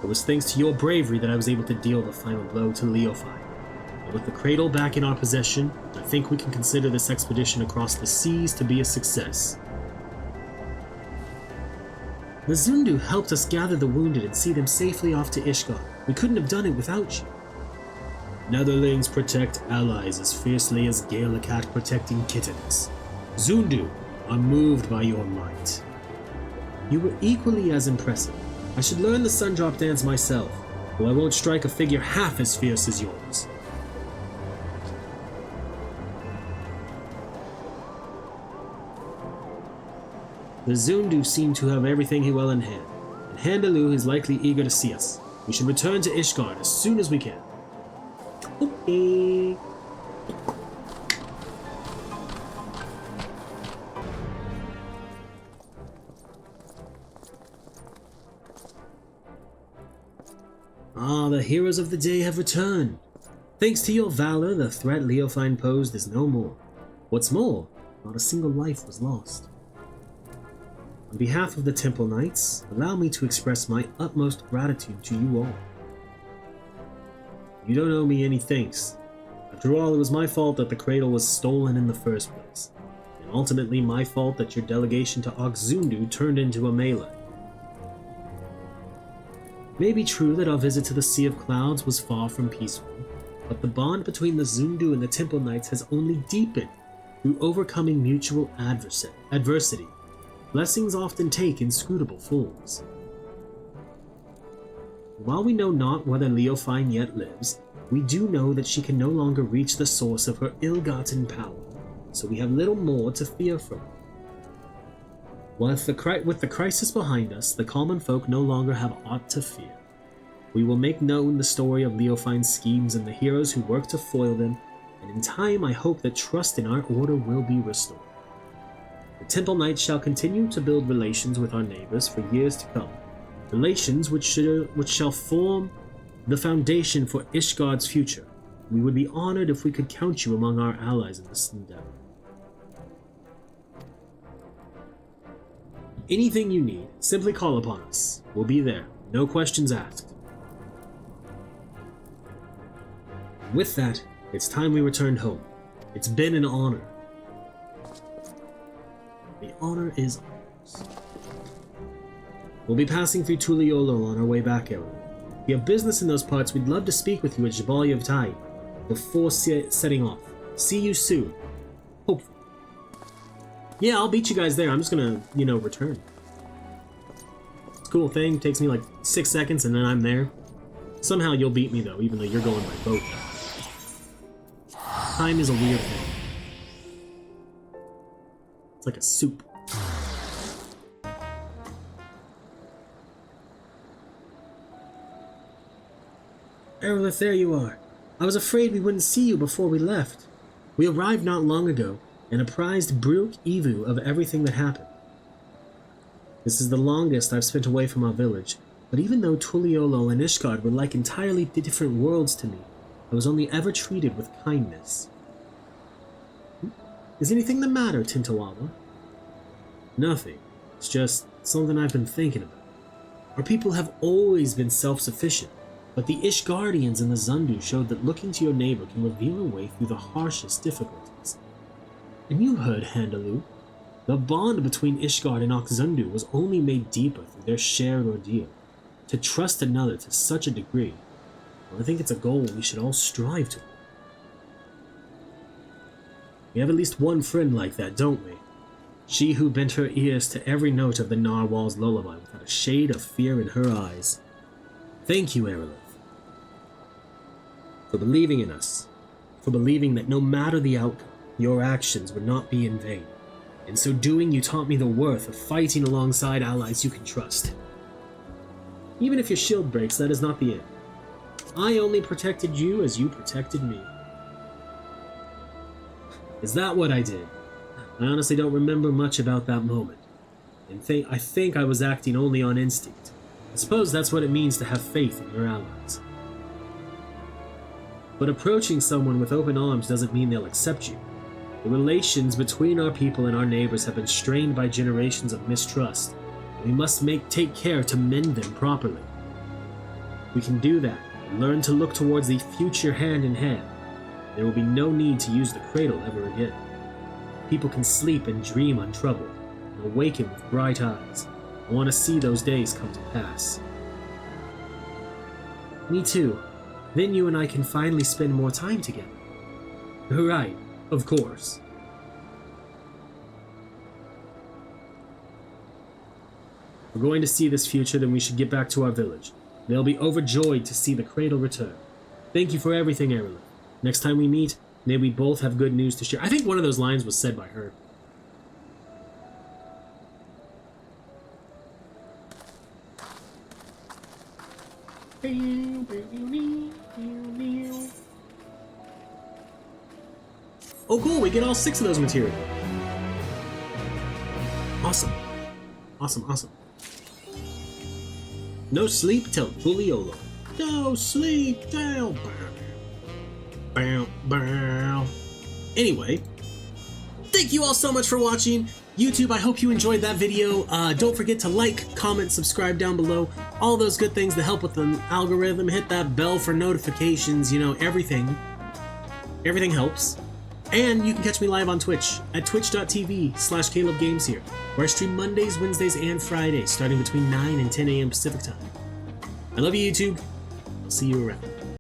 S2: It was thanks to your bravery that I was able to deal the final blow to Leofi. And with the cradle back in our possession, I think we can consider this expedition across the seas to be a success. The Zundu helped us gather the wounded and see them safely off to Ishgar. We couldn't have done it without you. Netherlings protect allies as fiercely as Galakat protecting kittens. Zundu are moved by your might. You were equally as impressive. I should learn the Sundrop dance myself, though I won't strike a figure half as fierce as yours. The Zundu seem to have everything well in hand, and Handaloo is likely eager to see us. We should return to Ishgard as soon as we can. Okay.
S1: Ah, the heroes of the day have returned. Thanks to your valor, the threat Leofine posed is no more. What's more, not a single life was lost. On behalf of the Temple Knights, allow me to express my utmost gratitude to you all. You don't owe me any thanks. After all, it was my fault that the cradle was stolen in the first place, and ultimately my fault that your delegation to Oxzundu turned into a melee. It may be true that our visit to the Sea of Clouds was far from peaceful, but the bond between the Zundu and the Temple Knights has only deepened through overcoming mutual adversity. Blessings often take inscrutable forms. While we know not whether Leofine yet lives, we do know that she can no longer reach the source of her ill-gotten power, so we have little more to fear from her. With the crisis behind us, the common folk no longer have aught to fear. We will make known the story of Leofine's schemes and the heroes who work to foil them, and in time I hope that trust in our order will be restored. The Temple Knights shall continue to build relations with our neighbors for years to come, relations which shall form the foundation for Ishgard's future. We would be honored if we could count you among our allies in this endeavor. Anything you need, simply call upon us. We'll be there, no questions asked. With that, it's time we returned home. It's been an honor. The honor is ours. We'll be passing through Tuliolo on our way back, Arilith. If you have business in those parts, we'd love to speak with you at Jabal of Tai before setting off. See you soon. Hopefully. Yeah, I'll beat you guys there. I'm just gonna, return. It's a cool thing. Takes me like 6 seconds and then I'm there. Somehow you'll beat me though, even though you're going by boat. Time is a weird thing. It's like a soup. Arilith, there you are. I was afraid we wouldn't see you before we left. We arrived not long ago and apprised Brooke Evu of everything that happened. This is the longest I've spent away from our village, but even though Tuliolo and Ishgard were like entirely different worlds to me, I was only ever treated with kindness. Is anything the matter, Tentoawa? Nothing. It's just something I've been thinking about. Our people have always been self-sufficient, but the Ishgardians and the Zundu showed that looking to your neighbor can reveal a way through the harshest difficulties. And you heard, Handaloo. The bond between Ishgard and Oxzundu was only made deeper through their shared ordeal. To trust another to such a degree, well, I think it's a goal we should all strive to. We have at least one friend like that, don't we? She who bent her ears to every note of the narwhal's lullaby without a shade of fear in her eyes. Thank you, Arilith, for believing in us, for believing that no matter the outcome, your actions would not be in vain. In so doing, you taught me the worth of fighting alongside allies you can trust. Even if your shield breaks, that is not the end. I only protected you as you protected me. Is that what I did? I honestly don't remember much about that moment. And I think I was acting only on instinct. I suppose that's what it means to have faith in your allies. But approaching someone with open arms doesn't mean they'll accept you. The relations between our people and our neighbors have been strained by generations of mistrust, and we must take care to mend them properly. We can do that and learn to look towards the future hand in hand. There will be no need to use the cradle ever again. People can sleep and dream untroubled, and awaken with bright eyes. I want to see those days come to pass. Me too. Then you and I can finally spend more time together. Right, of course. If we're going to see this future, then we should get back to our village. They'll be overjoyed to see the cradle return. Thank you for everything, Arilith. Next time we meet, may we both have good news to share. I think one of those lines was said by her. Oh cool, we get all 6 of those material. Awesome. Awesome, awesome. No sleep till Tuliolo. Go sleep down.
S2: Bow, bow.
S1: Anyway, thank you all so much for watching. YouTube, I hope you enjoyed that video. Don't forget to like, comment, subscribe down below. All those good things that help with the algorithm. Hit that bell for notifications, you know, everything. Everything helps. And you can catch me live on Twitch at twitch.tv/CalebGames here, where I stream Mondays, Wednesdays, and Fridays, starting between 9 and 10 a.m. Pacific time. I love you, YouTube. I'll see you around.